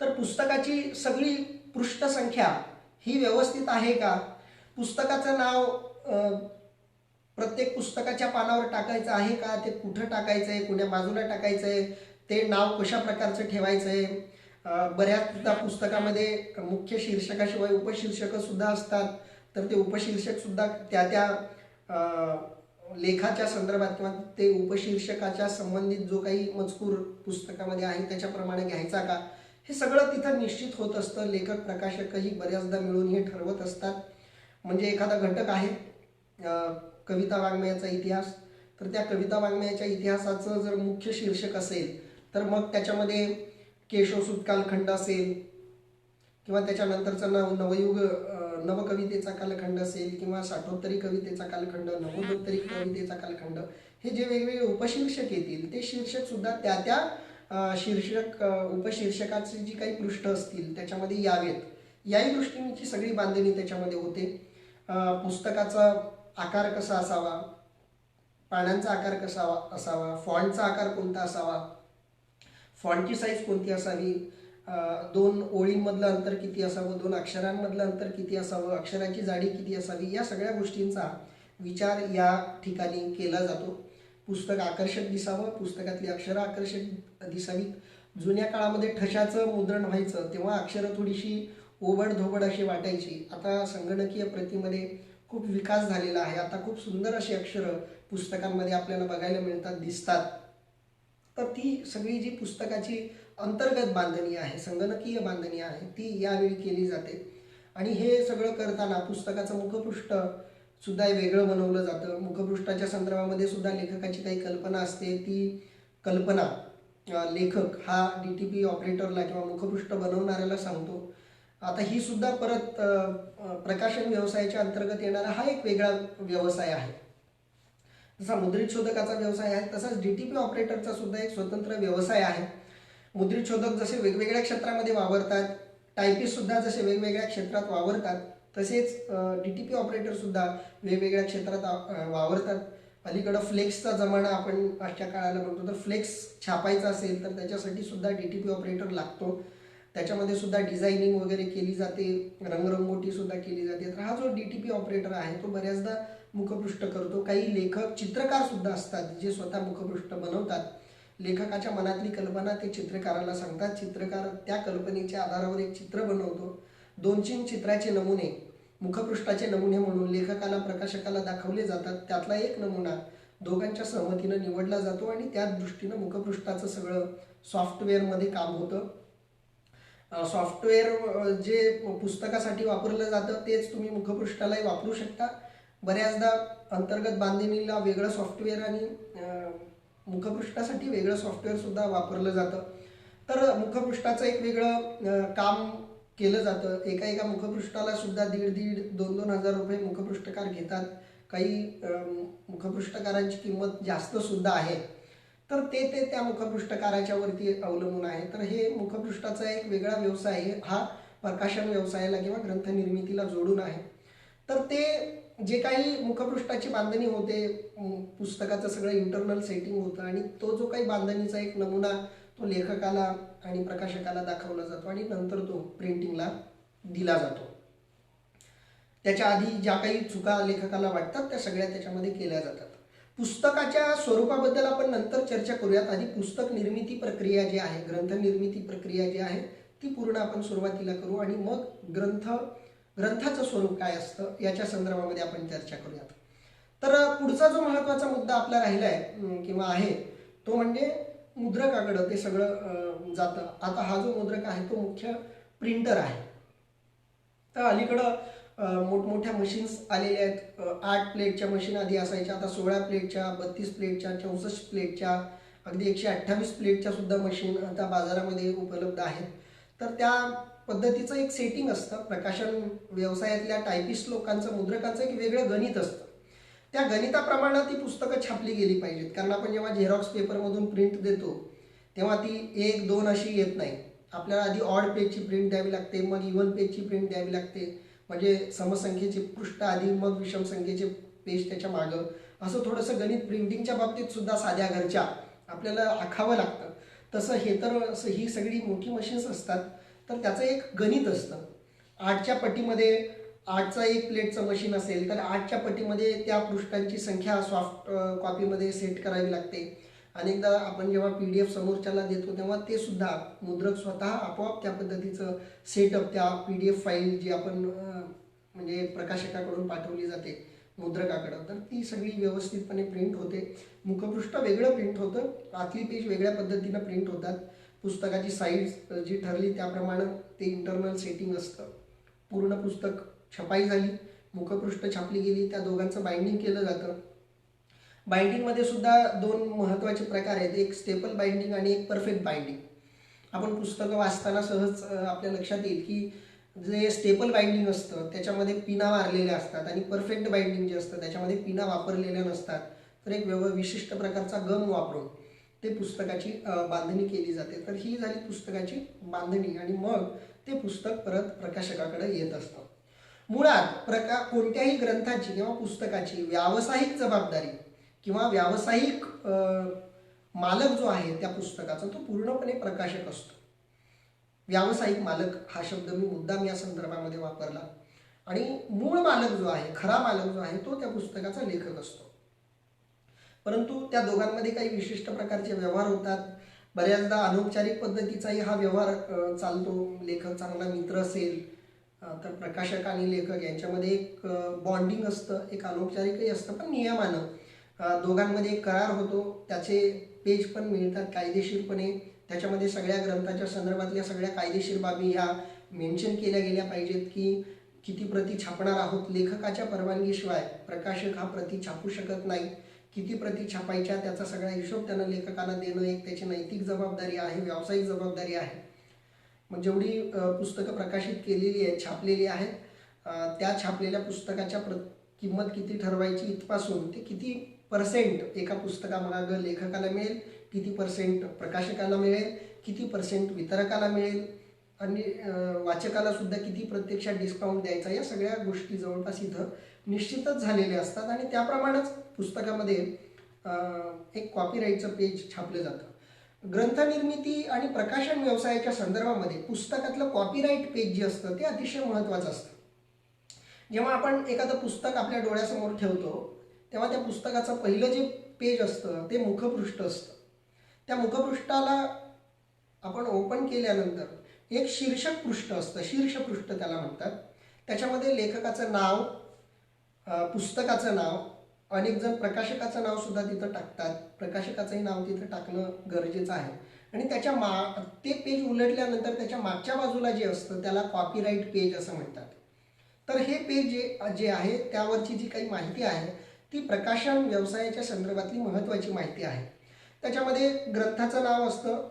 तर पुस्तकाची सगळी पृष्ठसंख्या ही व्यवस्थित आहे का, पुस्तकाचं नाव प्रत्येक पुस्तकाच्या पानावर टाकायचं आहे का, ते कुठं टाकायचं आहे, कोण्या बाजूला टाकायचं आहे, ते नाव कशा प्रकारचं ठेवायचं आहे. बऱ्याचदा पुस्तकामध्ये मुख्य शीर्षकाशिवाय उपशीर्षकं सुद्धा असतात, तर ते उपशीर्षक सुद्धा त्या लेखाच्या संदर्भात किंवा ते उपशीर्षकाच्या संबंधित जो काही मजकूर पुस्तकामध्ये आहे त्याच्याप्रमाणे घ्यायचा का, हे सगळं तिथं निश्चित होत असतं. लेखक प्रकाशकही बऱ्याचदा मिळून हे ठरवत असतात. म्हणजे एखादा घटक आहे कविता वाङ्मयाचा इतिहास, तर त्या कविता वाङ्मयाच्या इतिहासाचं जर मुख्य शीर्षक असेल तर मग त्याच्यामध्ये केशवसूत कालखंड असेल किंवा त्याच्यानंतरचा नवयुग नवकवितेचा कालखंड असेल किंवा साठोत्तरी कवितेचा कालखंड, नवोत्तरी कवितेचा कालखंड, हे जे वेगवेगळे उपशीर्षक येतील ते शीर्षक सुद्धा त्या शीर्षक उपशीर्षकाची जी काही पृष्ठ असतील त्याच्यामध्ये यावेत, याही दृष्टीची सगळी बांधणी त्याच्यामध्ये होते. पुस्तकाचा आकार कसा असावा, पानांचा आकार कसा असावा, फॉन्टचा आकार कोणता असावा, फॉन्टची साईज कोणती असावी, 2 ओळींमधलं अंतर किती असावं, 2 अक्षरांमधलं अंतर किती असावं, अक्षराची जाडी किती असावी, या सगळ्या गोष्टींचा विचार या ठिकाणी केला जातो. पुस्तक आकर्षक दिसावं, पुस्तकातली अक्षरं आकर्षक दिसावीत. जुन्या काळामध्ये ठशाचं मुद्रण व्हायचं तेव्हा अक्षरं थोडीशी ओबड-धोबड अशी वाटायची. आता संगणकीय प्रतीमध्ये खूप विकास झालेला आहे. आता खूप सुंदर अशी अक्षरं पुस्तकांमध्ये आपल्याला बघायला मिळतात, दिसतात. तर ती सगळी जी पुस्तकाची अंतर्गत बांधणी आहे, संगणकीय बांधणी आहे, ती यावेळी केली जाते. आणि हे सगळं करताना पुस्तकाचं मुखपृष्ठ सुद्धा वेगळं बनवलं जातं. मुखपृष्ठाच्या संदर्भामध्ये सुद्धा लेखकाची काही कल्पना असते. ती कल्पना लेखक हा DTP ऑपरेटरला किंवा मुखपृष्ठ बनवणाऱ्याला सांगतो. आता ही सुद्धा परत प्रकाशन व्यवसायाच्या अंतर्गत येणारा हा एक वेगळा व्यवसाय आहे. जसा मुद्रित शोधकाचा व्यवसाय आहे तसाच डीटीपी ऑपरेटरचा सुद्धा एक स्वतंत्र व्यवसाय आहे. मुद्रित शोधक जसे वेगवेगळ्या क्षेत्रामध्ये वावरतात, टायपिस्ट सुद्धा जसे वेगवेगळ्या क्षेत्रात वावरतात, तसेच डीटीपी ऑपरेटर सुद्धा वेगवेगळ्या क्षेत्रात वावरतात. अलीकडं फ्लेक्सचा जमाना आपण आजच्या काळाला म्हणतो, तर फ्लेक्स छापायचा असेल तर त्याच्यासाठी सुद्धा डीटीपी ऑपरेटर लागतो. त्याच्यामध्ये सुद्धा डिझायनिंग वगैरे केली जाते, रंगरंगोटी सुद्धा केली जाते. तर हा जो डीटीपी ऑपरेटर आहे तो बऱ्याचदा मुखपृष्ठ करतो. काही लेखक चित्रकार सुद्धा असतात जे स्वतः मुखपृष्ठ बनवतात. लेखकाच्या मनातली कल्पना ते चित्रकाराला सांगतात, चित्रकार त्या कल्पनेच्या आधारावर एक चित्र बनवतो. 2-3 चित्राचे नमुने, मुखपृष्ठाचे नमुने म्हणून लेखकाला प्रकाशकाला दाखवले जातात. त्यातला एक नमुना दोघांच्या सहमतीनं निवडला जातो आणि त्या दृष्टीनं मुखपृष्ठाचं सगळं सॉफ्टवेअरमध्ये काम होतं. सॉफ्टवेअर जे पुस्तकासाठी वापरलं जातं तेच तुम्ही मुखपृष्ठालाही वापरू शकता. बऱ्याचदा अंतर्गत बांधणीला वेगळं सॉफ्टवेअर आणि मुखपृष्ठासाठी वेगळं सॉफ्टवेअर सुद्धा वापरलं जातं. तर मुखपृष्ठाचं एक वेगळं काम केलं जातं. एका मुखपृष्ठाला सुद्धा 1,500-2,000 हजार रुपये मुखपृष्ठकार घेतात. काही मुखपृष्ठकारांची किंमत जास्त सुद्धा आहे. तर ते त्या मुखपृष्ठकाराच्या वरती अवलंबून आहे. तर हे मुखपृष्ठाचा एक वेगळा व्यवसाय आहे, हा प्रकाशन व्यवसायाला किंवा ग्रंथनिर्मितीला जोडून आहे. तर ते जे काही मुखपृष्ठाची बांधणी होते, पुस्तकाचं सगळं इंटरनल सेटिंग होतं आणि तो जो काही बांधणीचा एक नमुना तो लेखकाला आणि प्रकाशकाला दाखवला जातो आणि नंतर तो प्रिंटिंगला दिला जातो. त्याच्या आधी ज्या काही चुका लेखकाला वाटतात त्या सगळ्या त्याच्यामध्ये केल्या जातात. पुस्तकाच्या स्वरूपाबद्दल आपण नंतर चर्चा करूयात. आधी पुस्तक निर्मिती प्रक्रिया जी आहे, ग्रंथ निर्मिती प्रक्रिया जी आहे ती पूर्ण आपण सुरुवातीला करू आणि मग ग्रंथाचं स्वरूप काय असतं याच्या संदर्भामध्ये आपण चर्चा करूयात. तर पुढचा जो महत्त्वाचा मुद्दा आपला राहिला आहे किंवा आहे तो म्हणजे मुद्रकाकडं ते सगळं जातं. आता हा जो मुद्रक आहे तो मुख्य प्रिंटर आहे. तर अलीकडं मोठमोठ्या मशीन्स आलेल्या आहेत. 8 प्लेटच्या मशीन आधी असायच्या, आता 16 प्लेटच्या, 32 प्लेटच्या, 64 प्लेटच्या, अगदी 128 प्लेटच्या सुद्धा मशीन आता बाजारामध्ये उपलब्ध आहेत. तर त्या पद्धतीचं एक सेटिंग असतं. प्रकाशन व्यवसायातल्या टायपिस्ट लोकांचं, मुद्रकांचं एक वेगळं गणित असतं. त्या गणिताप्रमाणे ती पुस्तकं छापली गेली पाहिजेत. कारण आपण जेव्हा झेरॉक्स पेपरमधून प्रिंट देतो तेव्हा ती 1-2 अशी येत नाही. आपल्याला आधी ऑड पेजची प्रिंट द्यावी लागते, मग इव्हन पेजची प्रिंट द्यावी लागते. म्हणजे समसंख्येचे पृष्ठ आधी, मग विषम संख्येचे पेज त्याच्या मागं, असं थोडंसं गणित प्रिंटिंगच्या बाबतीत सुद्धा साध्या घरच्या आपल्याला आखावं लागतं. तसं हे तर ही सगळी मोठी मशीन्स असतात तर त्याचं एक गणित असतं. 8च्या पटीमध्ये 8चा 1 प्लेटचं मशीन असेल तर 8च्या पटीमध्ये त्या पृष्ठांची संख्या सॉफ्ट कॉपीमध्ये सेट करावी लागते. अनेकदा आपण जेव्हा PDF समोरच्याला देतो तेव्हा ते सुद्धा मुद्रक स्वतः आपोआप त्या पद्धतीचं सेटअप, त्या PDF फाईल जी आपण म्हणजे प्रकाशकाकडून पाठवली जाते मुद्रकाकडं, तर ती सगळी व्यवस्थितपणे प्रिंट होते. मुखपृष्ठ वेगळं प्रिंट होतं, आतली पेज वेगळ्या पद्धतीनं प्रिंट होतात. पुस्तकाची साईज जी ठरली त्याप्रमाणे ते इंटरनल सेटिंग असतं. पूर्ण पुस्तक छपाई झाली, मुखपृष्ठ छापली गेली, त्या दोघांचं बाइंडिंग केलं जातं. बाइंडिंगमध्ये सुद्धा 2 महत्त्वाचे प्रकार आहेत, एक स्टेपल बाइंडिंग आणि एक परफेक्ट बाइंडिंग. आपण पुस्तकं वाचताना सहज आपल्या लक्षात येईल की जे स्टेपल बाइंडिंग असतं त्याच्यामध्ये पिना मारलेल्या असतात आणि परफेक्ट बाइंडिंग जे असतं त्याच्यामध्ये पिना वापरलेल्या नसतात. तर एक विशिष्ट प्रकारचा गम वापरून ते पुस्तकाची बांधणी केली जाते. तर ही झाली पुस्तकाची बांधणी आणि मग ते पुस्तक परत प्रकाशकाकडे येत असतं. मुळात कोणत्याही ग्रंथाची किंवा पुस्तकाची व्यावसायिक जबाबदारी किंवा व्यावसायिक मालक जो आहे त्या पुस्तकाचा तो पूर्णपणे प्रकाशक असतो. व्यावसायिक मालक हा शब्द मी मुद्दाम या संदर्भामध्ये वापरला. आणि मूळ मालक जो आहे, खरा मालक जो आहे तो त्या पुस्तकाचा लेखक असतो. परंतु त्या दोघांमध्ये काही विशिष्ट प्रकारचे व्यवहार होतात. बऱ्याचदा अनौपचारिक पद्धतीचाही हा व्यवहार चालतो. लेखक चांगला मित्र असेल तर प्रकाशक आणि लेखक यांच्यामध्ये एक बॉन्डिंग असतं, एक अनौपचारिकही असतं, पण नियमानं दोघांमध्ये एक करार होतो. त्याचे पेज पण मिळतात कायदेशीरपणे. त्याच्यामध्ये सगळ्या ग्रंथाच्या संदर्भातल्या सगळ्या कायदेशीर बाबी ह्या मेन्शन केल्या गेल्या पाहिजेत की किती प्रती छापणार आहोत. लेखकाच्या परवानगीशिवाय प्रकाशक हा प्रती छापू शकत नाही. किती प्रती छापायच्या त्याचा सगळा हिशोब त्यांना लेखकांना देणं एक त्याची नैतिक जबाबदारी आहे, व्यावसायिक जबाबदारी आहे. मग जेवढी पुस्तकं प्रकाशित केलेली आहेत, छापलेली आहेत, त्या छापलेल्या पुस्तकाच्या किंमत किती ठरवायची इथपासून ते किती पर्सेंट एका पुस्तकामागं लेखकाला मिळेल, किती पर्सेंट प्रकाशकाला मिळेल, किती पर्सेंट वितरकाला मिळेल आणि वाचकाला सुद्धा किती प्रत्यक्षात डिस्काउंट द्यायचा, या सगळ्या गोष्टी जवळपास इथं निश्चितच झालेल्या असतात. आणि त्याप्रमाणेच पुस्तकामध्ये एक कॉपीराईटचं पेज छापलं जातं. ग्रंथनिर्मिती आणि प्रकाशन व्यवसायाच्या संदर्भामध्ये पुस्तकातलं कॉपीराईट पेज जे असतं ते अतिशय महत्त्वाचं असतं. जेव्हा आपण एखादं पुस्तक आपल्या डोळ्यासमोर ठेवतो तेव्हा त्या पुस्तकाचं पहिलं जे पेज असतं ते मुखपृष्ठ असतं. त्या मुखपृष्ठाला आपण ओपन केल्यानंतर एक शीर्षक पृष्ठ असतं, शीर्षपृष्ठ त्याला म्हणतात. त्याच्यामध्ये लेखकाचं नाव, पुस्तकाचं नाव, अनेक जण प्रकाशकाचं नाव सुद्धा तिथं टाकतात. प्रकाशकाचंही नाव तिथं टाकणं गरजेचं आहे. आणि त्याच्या ते पेज उलटल्यानंतर त्याच्या मागच्या बाजूला जे असतं त्याला कॉपीराईट पेज असं म्हणतात. तर हे पेज जे आहे त्यावरची जी काही माहिती आहे ती प्रकाशन व्यवसायाच्या संदर्भातली महत्त्वाची माहिती आहे. त्याच्यामध्ये ग्रंथाचं नाव असतं.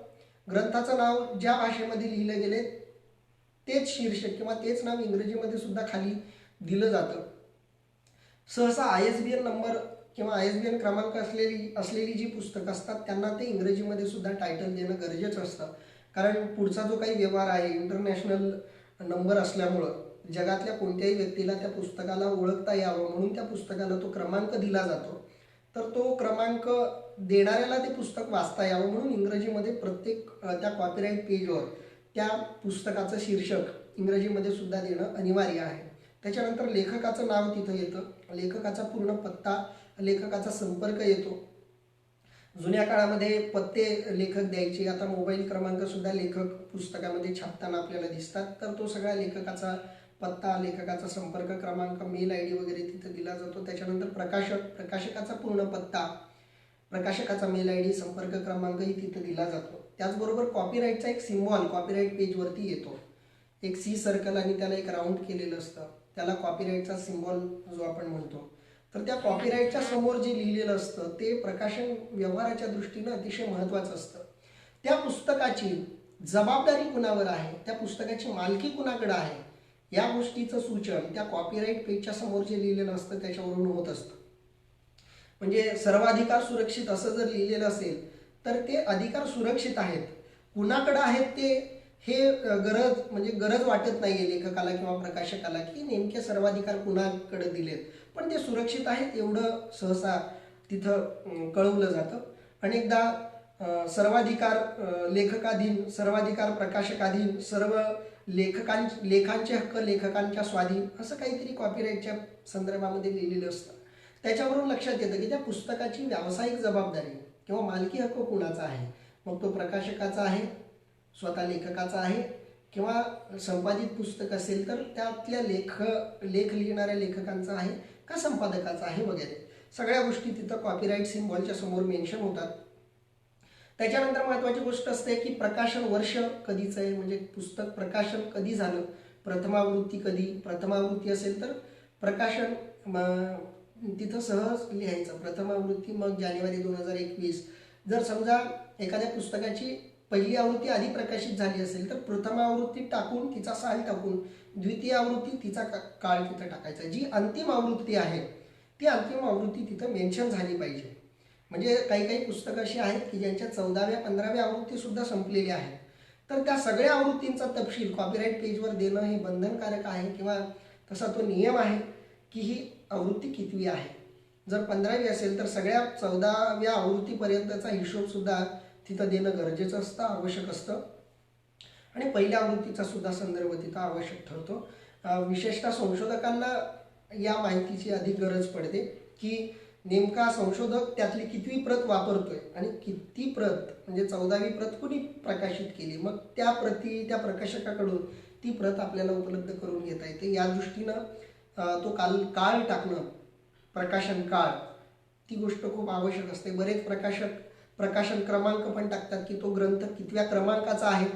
ग्रंथाचं नाव ज्या भाषेमध्ये लिहिलं गेले तेच शीर्षक किंवा तेच नाव इंग्रजीमध्ये सुद्धा खाली दिलं जातं. सहसा ISBN नंबर किंवा ISBN क्रमांक असलेली जी पुस्तकं असतात त्यांना ते इंग्रजीमध्ये सुद्धा टायटल देणं गरजेचं असतं. कारण पुढचा जो काही व्यवहार आहे इंटरनॅशनल नंबर असल्यामुळं जगातल्या कोणत्याही व्यक्तीला त्या पुस्तकाला ओळखता यावं म्हणून त्या पुस्तकाला तो क्रमांक दिला जातो. तर तो क्रमांक देणाऱ्याला ते पुस्तक वाचता यावं म्हणून इंग्रजीमध्ये प्रत्येक त्या कॉपीराईट पेजवर त्या पुस्तकाचं शीर्षक इंग्रजीमध्ये सुद्धा देणं अनिवार्य आहे. त्याच्यानंतर लेखकाचं नाव तिथं येतं, लेखकाचा पूर्ण पत्ता, लेखकाचा संपर्क येतो. जुन्या काळामध्ये पत्ते लेखक द्यायचे, आता मोबाईल क्रमांक सुद्धा लेखक पुस्तकामध्ये छापताना आपल्याला दिसतात. तर तो सगळा लेखकाचा पत्ता, लेखकाचा संपर्क क्रमांक, मेल ID वगैरे तिथं दिला जातो. त्याच्यानंतर प्रकाशकाचा पूर्ण पत्ता, प्रकाशकाचा मेल ID, संपर्क क्रमांकही तिथं दिला जातो. त्याचबरोबर कॉपीराईटचा एक सिम्बॉल कॉपीराईट पेजवरती येतो, एक C सर्कल आणि त्याला एक राऊंड केलेलं असतं, त्याला कॉपीराईटचा सिम्बॉल जो आपण म्हणतो. तर त्या कॉपीराईटच्या समोर जे लिहिलेलं असतं ते प्रकाशन व्यवहाराच्या दृष्टीनं अतिशय महत्त्वाचं असतं. त्या पुस्तकाची जबाबदारी कुणावर आहे, त्या पुस्तकाची मालकी कुणाकडे आहे, या गोष्टीचं सूचन त्या कॉपीराईट पेजच्या समोर जे लिहिलेलं असतं त्याच्यावरून होत असतं. म्हणजे सर्वाधिकार सुरक्षित असं जर लिहिलेलं असेल तर ते अधिकार सुरक्षित आहेत. कुणाकडे आहेत ते हे गरज वाटत नाहीये लेखकाला किंवा प्रकाशकाला की नेमके सर्वाधिकार कुणाकडे दिलेत, पण ते सुरक्षित आहेत एवढं सहसा तिथं कळवलं जातं. अनेकदा सर्वाधिकार लेखकाधीन, सर्वाधिकार प्रकाशकाधीन, सर्व लेखांचे हक्क लेखकांच्या स्वाधीन, असं काहीतरी कॉपीराईटच्या संदर्भामध्ये लिहिलेलं असतं. त्याच्यावरून लक्षात येतं की त्या पुस्तकाची व्यावसायिक जबाबदारी किंवा मालकी हक्क कुणाचा आहे. मग तो प्रकाशकाचा आहे, स्वतः लेखकाचा आहे, किंवा संपादित पुस्तक असेल तर त्यातल्या लेख लिहिणाऱ्या लेखकांचा आहे का संपादकाचा आहे वगैरे सगळ्या गोष्टी तिथं कॉपीराईट सिम्बॉलच्या समोर मेन्शन होतात. त्याच्यानंतर महत्त्वाची गोष्ट असते की प्रकाशन वर्ष कधीचं आहे, म्हणजे पुस्तक प्रकाशन कधी झालं, प्रथमावृत्ती कधी, प्रथमावृत्ती असेल तर प्रकाशन तिथं सहज लिहायचं प्रथमावृत्ती, मग जानेवारी 2021. जर समजा एखाद्या पुस्तकाची पहिली आवृत्ती आधी प्रकाशित झाली असेल तर प्रथम आवृत्ती टाकून तिचा साल टाकून द्वितीय आवृत्ती तिचा काळ तिथं टाकायचा. जी अंतिम आवृत्ती आहे ती अंतिम आवृत्ती तिथं मेन्शन झाली पाहिजे. म्हणजे काही पुस्तकं अशी आहेत की ज्यांच्या 14व्या 15व्या आवृत्ती सुद्धा संपलेल्या आहेत. तर त्या सगळ्या आवृत्तींचा तपशील कॉपीराईट पेजवर देणं हे बंधनकारक आहे किंवा तसा तो नियम आहे की ही आवृत्ती कितवी आहे. जर 15वी असेल तर सगळ्या 14व्या आवृत्तीपर्यंतचा हिशोब सुद्धा तिथं देणं गरजेचं असतं, आवश्यक असतं. आणि पहिल्या आवृत्तीचा सुद्धा संदर्भ तिथं आवश्यक ठरतो. विशेषतः संशोधकांना या माहितीची अधिक गरज पडते की नेमका संशोधक त्यातली कितवी प्रत वापरतोय आणि किती प्रत, म्हणजे 14वी प्रत कुणी प्रकाशित केली, मग त्या त्या प्रकाशकाकडून ती प्रत आपल्याला उपलब्ध करून घेता येते. या दृष्टीनं तो काळ टाकणं, प्रकाशन काळ, ती गोष्ट खूप आवश्यक असते. बरेच प्रकाशन क्रमांक पण टाकतात की तो ग्रंथ कितव्या क्रमांकाचा आहे,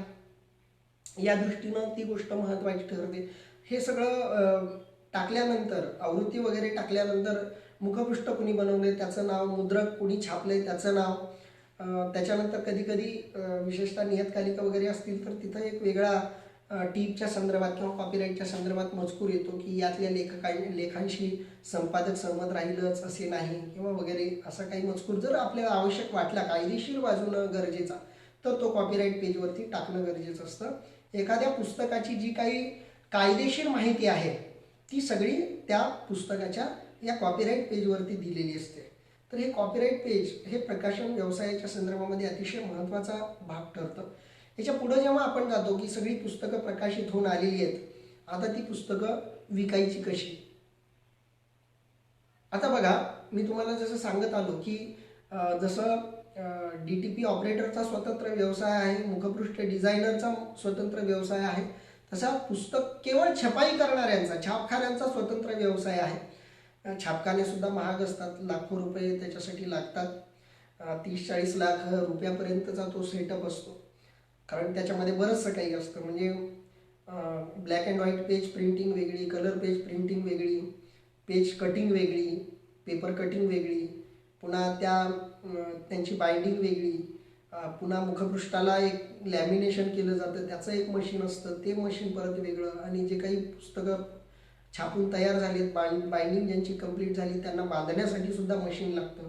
या दृष्टीनं ती गोष्ट महत्त्वाची ठरते. हे सगळं टाकल्यानंतर, आवृत्ती वगैरे टाकल्यानंतर मुखपृष्ठ कुणी बनवले त्याचं नाव, मुद्रक कुणी छापले त्याचं नाव, त्याच्यानंतर कधी विशेषतः नियतकालिका वगैरे असतील तर तिथं एक वेगळा टीपच्या संदर्भात किंवा कॉपीराईटच्या संदर्भात मजकूर येतो की यातल्या लेखांशी संपादक सहमत राहीलच असे नाही किंवा वगैरे असा काही मजकूर जर आपल्याला आवश्यक वाटला, कायदेशीर बाजूनं गरजेचा, तर तो कॉपीराईट पेजवरती टाकणं गरजेचं असतं. एखाद्या पुस्तकाची जी काही कायदेशीर माहिती आहे ती सगळी त्या पुस्तकाच्या या कॉपीराईट पेजवरती दिलेली असते. तर हे कॉपीराईट पेज हे प्रकाशन व्यवसायाच्या संदर्भामध्ये अतिशय महत्त्वाचा भाग ठरतं. याच्या पुढे जेव्हा आपण जातो की सगळी पुस्तकं प्रकाशित होऊन आलेली आहेत, आता ती पुस्तकं विकायची कशी. आता बघा, मी तुम्हाला जसं सांगत आलो की जसं DTP ऑपरेटरचा स्वतंत्र व्यवसाय आहे, मुखपृष्ठ डिझायनरचा स्वतंत्र व्यवसाय आहे, तसा पुस्तक केवळ छपाई करणाऱ्यांचा, छापखान्यांचा स्वतंत्र व्यवसाय आहे. छापखाने सुद्धा महाग असतात, लाखो रुपये त्याच्यासाठी लागतात. 30-40 लाख रुपयापर्यंतचा तो सेटअप असतो, कारण त्याच्यामध्ये बरंचसं काही असतं. म्हणजे black and white page printing वेगळी, कलर पेज प्रिंटिंग वेगळी, पेज कटिंग वेगळी, पेपर कटिंग वेगळी, पुन्हा त्यांची बाइंडिंग वेगळी, पुन्हा मुखपृष्ठाला एक लॅमिनेशन केलं जातं त्याचं एक मशीन असतं, ते मशीन परत वेगळं, आणि जे काही पुस्तकं छापून तयार झालीत, बाइंडिंग ज्यांची कंप्लीट झाली त्यांना बांधण्यासाठी सुद्धा मशीन लागतं.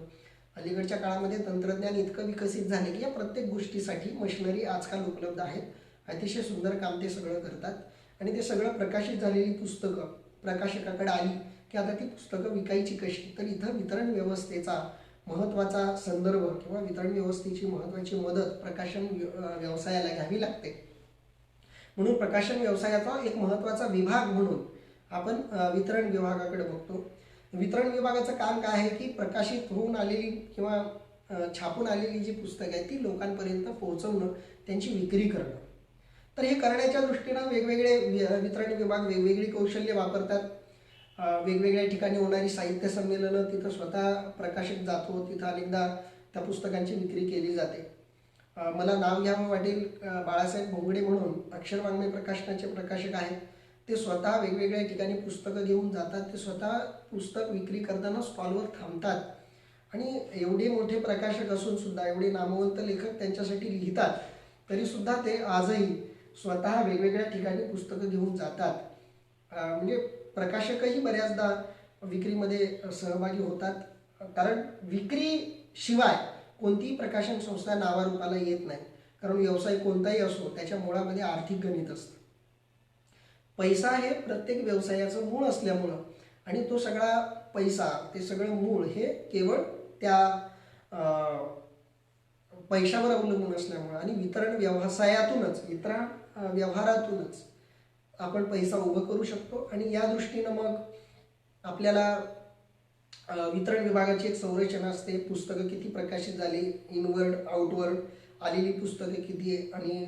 अलीकडच्या काळामध्ये तंत्रज्ञान इतकं विकसित झाले की या प्रत्येक गोष्टीसाठी मशिनरी आजकाल उपलब्ध आहेत. अतिशय सुंदर काम ते सगळं करतात. आणि ते सगळं प्रकाशित झालेली पुस्तकं प्रकाशकाकडे आली की आता ती पुस्तकं विकायची कशी. तर इथं वितरण व्यवस्थेचा महत्त्वाचा संदर्भ किंवा वितरण व्यवस्थेची महत्त्वाची मदत प्रकाशन व्यवसायाला घ्यावी लागते. म्हणून प्रकाशन व्यवसायाचा एक महत्त्वाचा विभाग म्हणून आपण वितरण विभागाकडे बघतो. वितरण विभागाचं काम काय आहे की प्रकाशित होऊन आलेली किंवा छापून आलेली जी पुस्तकं आहेत ती लोकांपर्यंत पोहोचवणं, त्यांची विक्री करणं. तर हे करण्याच्या दृष्टीनं वेगवेगळे वितरण विभाग वेगवेगळी कौशल्य वापरतात. वेगवेगळ्या ठिकाणी होणारी साहित्य संमेलनं, तिथं स्वतः प्रकाशक जातो, तिथं अनेकदा त्या पुस्तकांची विक्री केली जाते. मला नाव घ्यावं वाटेल, बाळासाहेब भोंगडे म्हणून अक्षरवाङ्मय प्रकाशनाचे प्रकाशक आहेत. ते स्वतः वेगवेगळ्या ठिकाणी पुस्तकं घेऊन जातात. ते स्वतः पुस्तक विक्री करताना स्टॉलवर थांबतात. आणि एवढे मोठे प्रकाशक असून सुद्धा, एवढे नामवंत लेखक त्यांच्यासाठी लिहितात, तरीसुद्धा ते आजही स्वतः वेगवेगळ्या ठिकाणी पुस्तकं घेऊन जातात. म्हणजे प्रकाशकही बऱ्याचदा विक्रीमध्ये सहभागी होतात, कारण विक्रीशिवाय कोणतीही प्रकाशन संस्था नावारूपाला येत नाही. कारण व्यवसाय कोणताही असो त्याच्या मुळामध्ये आर्थिक गणित असतं. पैसा हे प्रत्येक व्यवसायाचं मूळ असल्यामुळं आणि तो सगळा पैसा, ते सगळं मूळ हे केवळ त्या पैशावर अवलंबून असल्यामुळं आणि वितरण व्यवहारातूनच आपण पैसा उभं करू शकतो. आणि या दृष्टीनं मग आपल्याला वितरण विभागाची एक संरचना असते. पुस्तकं किती प्रकाशित झाली, इनवर्ड आउटवर्ड आलेली पुस्तकं किती आणि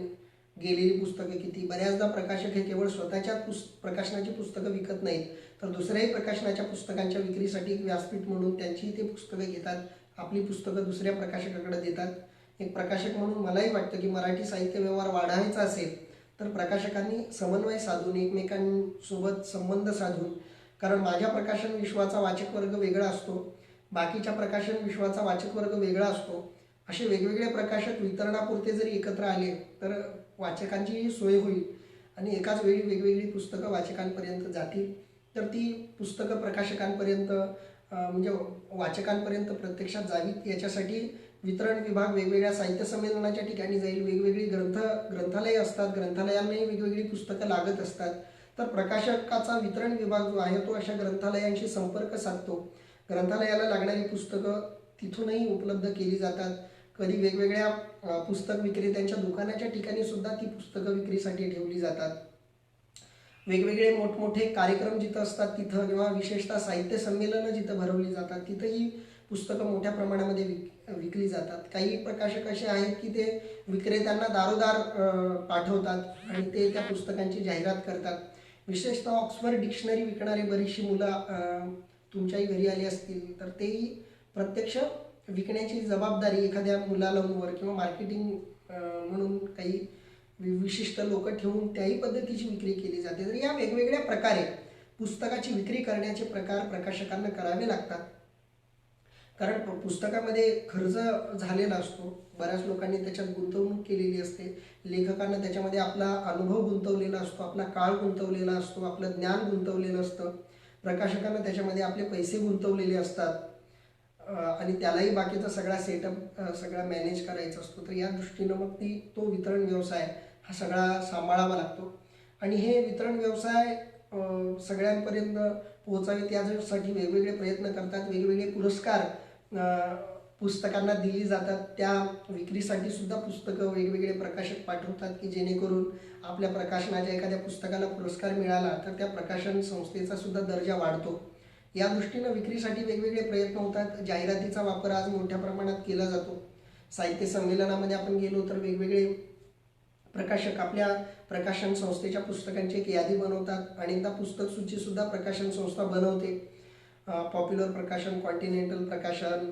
गेलेली पुस्तकं किती. बऱ्याचदा प्रकाशक हे केवळ स्वतःच्या प्रकाशनाची पुस्तकं विकत नाहीत, तर दुसऱ्याही प्रकाशनाच्या पुस्तकांच्या विक्रीसाठी एक व्यासपीठ म्हणून त्यांची ते पुस्तकं घेतात, आपली पुस्तकं दुसऱ्या प्रकाशकाकडे देतात. एक प्रकाशक म्हणून मलाही वाटतं की मराठी साहित्य व्यवहार वाढवायचा असेल तर प्रकाशकांनी समन्वय साधून, एकमेकांसोबत संबंध साधून, कारण माझ्या प्रकाशन विश्वाचा वाचक वर्ग वेगळा असतो, बाकीच्या प्रकाशन विश्वाचा वाचक वर्ग वेगळा असतो. असे वेगवेगळे प्रकाशक वितरणापुरते जरी एकत्र आले तर वाचकांचीही सोय होईल आणि एकाच वेळी वेगवेगळी पुस्तकं वाचकांपर्यंत जातील. तर ती पुस्तकं प्रकाशकांपर्यंत म्हणजे वाचकांपर्यंत प्रत्यक्षात जावीत याच्यासाठी वितरण विभाग वेगवेगळ्या साहित्य संमेलनाच्या ठिकाणी जाईल. वेगवेगळी ग्रंथालये असतात, ग्रंथालयांनाही वेगवेगळी पुस्तकं लागत असतात. तर प्रकाशकाचा वितरण विभाग जो आहे तो अशा ग्रंथालयांशी संपर्क साधतो. ग्रंथालयाला लागणारी पुस्तकं तिथूनही उपलब्ध केली जातात. कधी वेगवेगळ्या पुस्तक विक्रेत्यांच्या दुकानाच्या ठिकाणी सुद्धा ती पुस्तकं विक्रीसाठी ठेवली जातात. वेगवेगळे मोठमोठे कार्यक्रम जिथं असतात तिथं किंवा विशेषतः साहित्य संमेलनं जिथं भरवली जातात तिथंही पुस्तकं मोठ्या प्रमाणामध्ये विकली जातात. काही प्रकाशक असे आहेत की ते विक्रेत्यांना दारोदार पाठवतात आणि ते त्या पुस्तकांची जाहिरात करतात. विशेषतः ऑक्सफर्ड डिक्शनरी विकणारी बरीचशी मुलं तुमच्याही घरी आली असतील तर तेही प्रत्यक्ष विकण्याची जबाबदारी एखाद्या मुलालांवर किंवा मार्केटिंग म्हणून काही विशिष्ट लोक ठेवून त्याही पद्धतीची विक्री केली जाते. तर या वेगवेगळ्या प्रकारे पुस्तकाची विक्री करण्याचे प्रकार प्रकाशकांना करावे लागतात. कारण पुस्तकामध्ये खर्च झालेला असतो, बऱ्याच लोकांनी त्याच्यात गुंतवणूक केलेली असते, लेखकांना त्याच्यामध्ये आपला अनुभव गुंतवलेला असतो, आपला काळ गुंतवलेला असतो, आपलं ज्ञान गुंतवलेलं असतं, प्रकाशकांना त्याच्यामध्ये आपले पैसे गुंतवलेले असतात आणि त्यालाही बाकीचा सगळा सेटअप सगळा मॅनेज करायचा असतो. तर या दृष्टीनं मग तो वितरण व्यवसाय हा सगळा सांभाळावा लागतो. आणि हे वितरण व्यवसाय सगळ्यांपर्यंत पोहोचावे त्यासाठी वेगवेगळे प्रयत्न करतात, वेगवेगळे पुरस्कार पुस्तकांना दिली जातात. त्या विक्रीसाठी सुद्धा पुस्तकं वेगवेगळे प्रकाशक पाठवतात की जेणेकरून आपल्या प्रकाशनाच्या एखाद्या पुस्तकाला पुरस्कार मिळाला तर त्या प्रकाशन संस्थेचा सुद्धा दर्जा वाढतो. या दृष्टीनं विक्रीसाठी वेगवेगळे प्रयत्न होतात. जाहिरातीचा वापर आज मोठ्या प्रमाणात केला जातो. साहित्य संमेलनामध्ये आपण गेलो तर वेगवेगळे प्रकाशक आपल्या प्रकाशन संस्थेच्या पुस्तकांची एक यादी बनवतात. अनेकदा पुस्तक सूची सुद्धा प्रकाशन संस्था बनवते. पॉप्युलर प्रकाशन, कॉन्टिनेंटल प्रकाशन,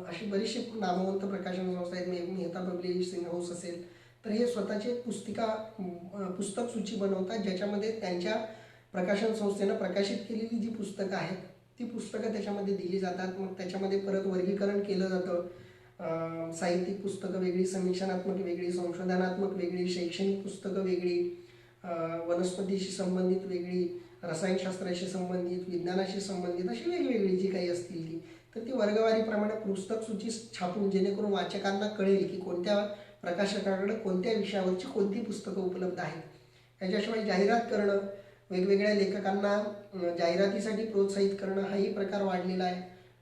अशी बरीचशी नामवंत प्रकाशन संस्था आहेत. मेहता पब्लिशिंग हाऊस असेल तर हे स्वतःची पुस्तक सूची बनवतात ज्याच्यामध्ये त्यांच्या प्रकाशन संस्थेनं प्रकाशित केलेली जी पुस्तकं आहेत ती पुस्तकं त्याच्यामध्ये दिली जातात. मग त्याच्यामध्ये परत वर्गीकरण केलं जातं. साहित्यिक पुस्तकं वेगळी, समीक्षणात्मक वेगळी, संशोधनात्मक वेगळी, शैक्षणिक पुस्तकं वेगळी, वनस्पतीशी संबंधित वेगळी, रसायनशास्त्राशी संबंधित, विज्ञानाशी संबंधित, अशी वेगवेगळी जी काही असतील तर ती वर्गवारीप्रमाणे पुस्तक सूची छापून जेणेकरून वाचकांना कळेल की कोणत्या प्रकाशकाकडे कोणत्या विषयावरची कोणती पुस्तकं उपलब्ध आहेत. त्याच्याशिवाय जाहिरात करणं, वेगवेगळ्या लेखकांना जाहिरातीसाठी प्रोत्साहित करणं हाही प्रकार वाढलेला आहे.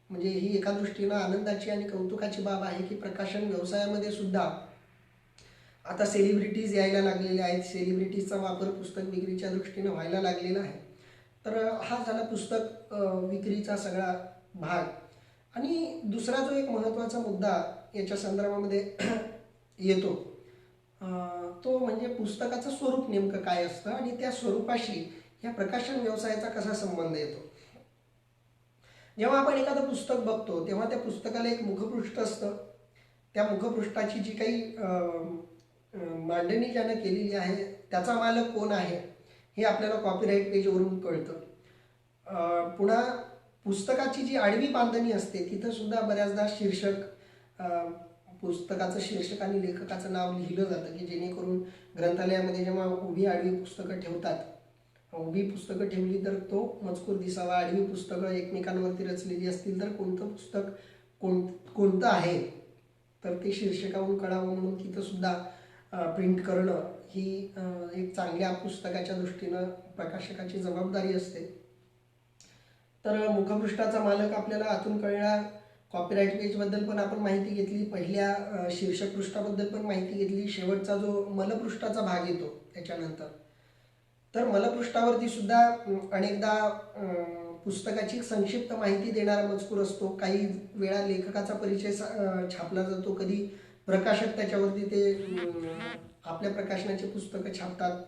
म्हणजे ही एका दृष्टीनं आनंदाची आणि कौतुकाची बाब आहे की प्रकाशन व्यवसायामध्ये सुद्धा आता सेलिब्रिटीज यायला लागलेल्या आहेत. सेलिब्रिटीजचा वापर पुस्तक विक्रीच्या दृष्टीनं व्हायला लागलेला आहे. तर हा झाला पुस्तक विक्रीचा सगळा भाग. आणि दुसरा जो एक महत्त्वाचा मुद्दा याच्या संदर्भामध्ये येतो तो म्हणजे पुस्तकाचं स्वरूप नेमकं काय असतं आणि त्या स्वरूपाशी या प्रकाशन व्यवसायाचा कसा संबंध येतो. जेव्हा आपण एखादं पुस्तक बघतो तेव्हा त्या पुस्तकाला एक मुखपृष्ठ असतं. त्या मुखपृष्ठाची जी काही मांडणी ज्यानं केलेली आहे त्याचा मालक कोण आहे हे आपल्याला कॉपीराईट पेजवरून कळतं. पुन्हा पुस्तकाची जी आडवी बांधणी असते तिथं सुद्धा बऱ्याचदा पुस्तकाचं शीर्षक आणि लेखकाचं नाव लिहिलं जातं की जेणेकरून ग्रंथालयामध्ये जेव्हा उभी आडवी पुस्तकं ठेवतात, उभी पुस्तकं ठेवली तर तो मजकूर दिसावा. आडवी पुस्तकं एकमेकांवरती रचलेली असतील तर कोणतं पुस्तक कोणतं आहे तर ते शीर्षकावरून कळावं म्हणून तिथं सुद्धा प्रिंट करणं ही एक चांगल्या पुस्तकाच्या दृष्टीनं प्रकाशकाची जबाबदारी असते. तर मुखपृष्ठाचा मालक आपल्याला आतून कळला. कॉपीराईट पेजबद्दल पण आपण माहिती घेतली, पहिल्या शीर्षक पृष्ठाबद्दल पण माहिती घेतली, शेवटचा जो मलपृष्ठाचा भाग येतो त्याच्यानंतर. तर मलपृष्ठावरती सुद्धा अनेकदा पुस्तकाची संक्षिप्त माहिती देणारा मजकूर असतो. काही वेळा लेखकाचा परिचय छापला जातो, कधी प्रकाशक त्याच्यावरती ते आपल्या प्रकाशनाची पुस्तकं छापतात.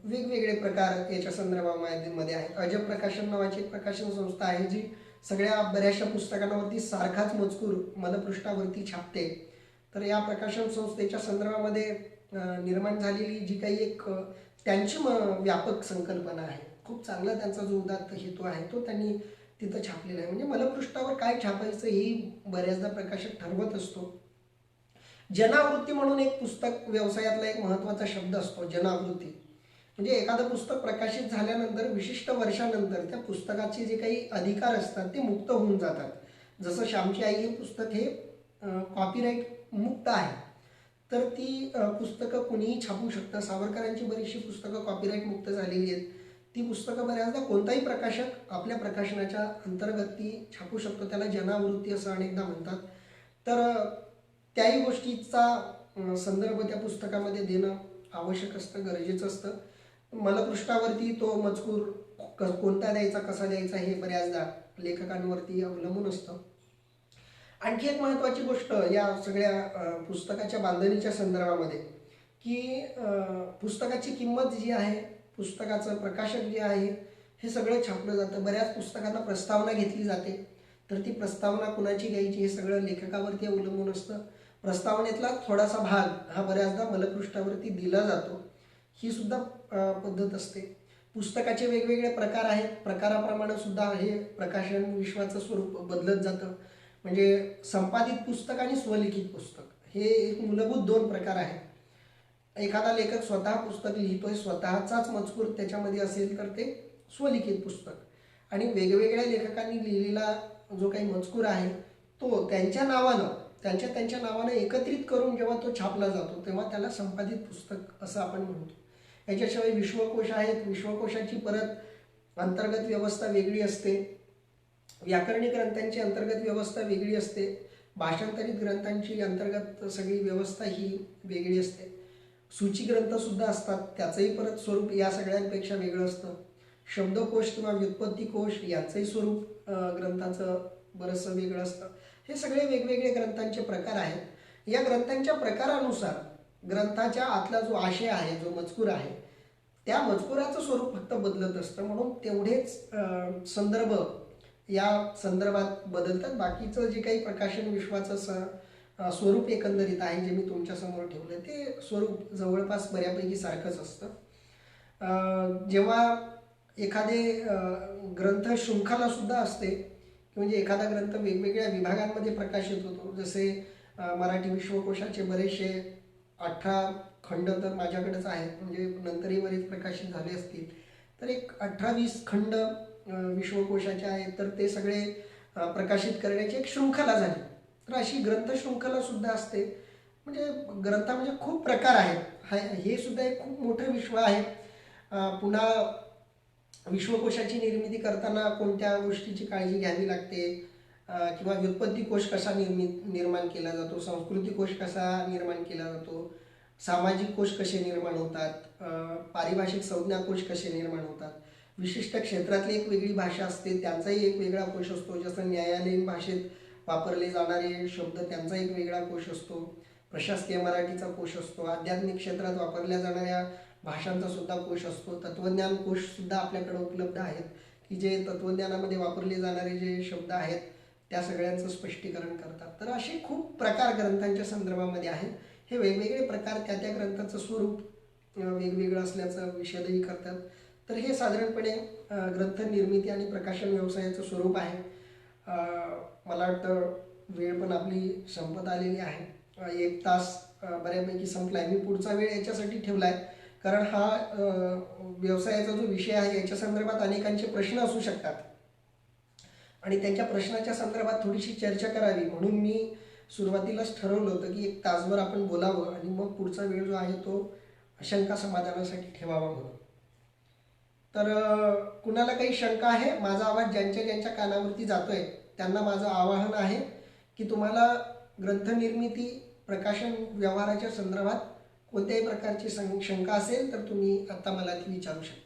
वेगवेगळे प्रकार याच्या संदर्भामध्ये आहेत. अजब प्रकाशन नावाची एक प्रकाशन संस्था आहे जी सगळ्या बऱ्याचशा पुस्तकांवरती सारखाच मजकूर मलपृष्ठावरती छापते. तर या प्रकाशन संस्थेच्या संदर्भामध्ये निर्माण झालेली जी काही एक त्यांची व्यापक संकल्पना आहे, खूप चांगला त्यांचा जो उदात्त हेतू आहे तो त्यांनी तिथं छापलेला आहे. म्हणजे मलपृष्ठावर काय छापायचं ही बऱ्याचदा प्रकाशक ठरवत असतो. जनावृत्ती म्हणून एक पुस्तक व्यवसायातला एक महत्त्वाचा शब्द असतो, जनावृत्ती. म्हणजे एखादं पुस्तक प्रकाशित झाल्यानंतर विशिष्ट वर्षानंतर त्या पुस्तकाचे जे काही अधिकार असतात ते मुक्त होऊन जातात. जसं श्यामची आई हे पुस्तक हे कॉपीराईट मुक्त आहे, तर ती पुस्तकं कुणीही छापू शकतं. सावरकरांची बरीचशी पुस्तकं कॉपीराईट मुक्त झालेली आहेत. ती पुस्तकं बऱ्याचदा कोणताही प्रकाशक आपल्या प्रकाशनाच्या अंतर्गत ती छापू शकतो. त्याला जनावृत्ती असं अनेकदा म्हणतात. तर त्याही गोष्टीचा संदर्भ त्या पुस्तकामध्ये देणं आवश्यक असतं, गरजेचं असतं. मलपृष्ठावरती तो मजकूर कोणता द्यायचा, कसा द्यायचा हे बऱ्याचदा लेखकांवरती अवलंबून असतं. आणखी एक महत्त्वाची गोष्ट या सगळ्या पुस्तकाच्या बांधणीच्या संदर्भामध्ये की पुस्तकाची किंमत जी आहे, पुस्तकाचं प्रकाशक जे आहे हे सगळं छापलं जातं. बऱ्याच पुस्तकांना प्रस्तावना घेतली जाते, तर ती प्रस्तावना कुणाची घ्यायची हे सगळं लेखकावरती अवलंबून असतं. प्रस्तावनेतला थोडासा भाग हा बऱ्याचदा मलपृष्ठावरती दिला जातो, ही सुद्धा पद्धत असते. पुस्तकाचे वेगवेगळे प्रकार आहेत, प्रकाराप्रमाणे सुद्धा हे प्रकाशन विश्वाचं स्वरूप बदलत जातं. म्हणजे संपादित पुस्तक आणि स्वलिखित पुस्तक हे एक मूलभूत दोन प्रकार आहेत. एखादा लेखक स्वतः पुस्तक लिहितोय, स्वतःचाच मजकूर त्याच्यामध्ये असेल तर ते स्वलिखित पुस्तक. आणि वेगवेगळ्या लेखकांनी लिहिलेला जो काही मजकूर आहे तो त्यांच्या नावानं एकत्रित करून जेव्हा तो छापला जातो तेव्हा त्याला संपादित पुस्तक असं आपण म्हणतो. याच्याशिवाय विश्वकोश आहेत. विश्वकोशाची परत अंतर्गत व्यवस्था वेगळी असते. व्याकरणी ग्रंथांची अंतर्गत व्यवस्था वेगळी असते. भाषांतरित ग्रंथांची अंतर्गत सगळी व्यवस्था ही वेगळी असते. सूची ग्रंथ सुद्धा असतात, त्याचंही परत स्वरूप या सगळ्यांपेक्षा वेगळं असतं. शब्दकोश किंवा व्युत्पत्ती कोश याचंही स्वरूप ग्रंथाचं बरंचसं वेगळं असतं. हे सगळे वेगवेगळे ग्रंथांचे प्रकार आहेत. या ग्रंथांच्या प्रकारानुसार ग्रंथाच्या आतला जो आशय आहे, जो मजकूर आहे, त्या मजकुराचं स्वरूप फक्त बदलत असतं. म्हणून तेवढेच संदर्भ या संदर्भात बदलतात. बाकीचं जे काही प्रकाशन विश्वाचं स्वरूप एकंदरीत आहे जे मी तुमच्यासमोर ठेवलं ते स्वरूप जवळपास बऱ्यापैकी सारखंच असतं. जेव्हा एखादे ग्रंथ शृंखलासुद्धा असते, म्हणजे एखादा ग्रंथ वेगवेगळ्या विभागांमध्ये प्रकाशित होतो. जसे मराठी विश्वकोशाचे बरेचसे 18 खंड तर माझ्याकडेच आहेत, म्हणजे नंतरही बरेच प्रकाशित झाले असतील. तर एक 18-20 खंड विश्वकोशाचे आहेत, तर ते सगळे प्रकाशित करण्याची एक शृंखला झाली. तर अशी ग्रंथशृंखला सुद्धा असते. म्हणजे ग्रंथामध्ये खूप प्रकार आहेत. हे सुद्धा एक खूप मोठं विश्व आहे. पुन्हा विश्वकोशाची निर्मिती करताना कोणत्या गोष्टीची काळजी घ्यावी लागते, किंवा व्युत्पत्ती कोश कसा निर्माण केला जातो, संस्कृती कोश कसा निर्माण केला जातो, सामाजिक कोश कसे निर्माण होतात, पारिभाषिक संज्ञा कोश कसे निर्माण होतात, विशिष्ट क्षेत्रातली एक वेगळी भाषा असते त्यांचाही एक वेगळा कोश असतो. जसं न्यायालयीन भाषेत वापरले जाणारे शब्द त्यांचा एक वेगळा कोश असतो, प्रशासकीय मराठीचा कोश असतो, आध्यात्मिक क्षेत्रात वापरल्या जाणाऱ्या भाषांचा सुद्धा कोश असतो, तत्वज्ञान कोश सुद्धा आपल्याकडे उपलब्ध आहेत की जे तत्वज्ञानामध्ये वापरले जाणारे जे शब्द आहेत त्या सगळ्यांचं स्पष्टीकरण करतात. तर असे खूप प्रकार ग्रंथांच्या संदर्भामध्ये आहेत. हे वेगवेगळे प्रकार त्या ग्रंथाचं स्वरूप वेगवेगळं असल्याचं विषदही करतात. तर हे साधारणपणे ग्रंथ निर्मिती आणि प्रकाशन व्यवसायाचं स्वरूप आहे. मला वाटतं वेळ पण आपली संपत आलेली आहे. 1 तास बऱ्यापैकी संपला आहे. मी पुढचा वेळ याच्यासाठी ठेवला आहे कारण हा व्यवसायाचा जो विषय आहे याच्या संदर्भात अनेकांचे प्रश्न असू शकतात आणि त्यांच्या प्रश्नाच्या संदर्भात थोडीशी चर्चा करावी म्हणून मी सुरुवातीलाच ठरवलं होतं की 1 तासभर आपण बोलावं आणि मग पुढचा वेळ जो आहे तो शंका समाधानासाठी ठेवावा म्हणून. तर कुणाला काही शंका आहे? माझा आवाज ज्यांच्या कानावरती जातोय त्यांना माझं आवाहन आहे की तुम्हाला ग्रंथनिर्मिती प्रकाशन व्यवहाराच्या संदर्भात कोणत्याही प्रकारची शंका असेल तर तुम्ही आता मला ती विचारू शकता.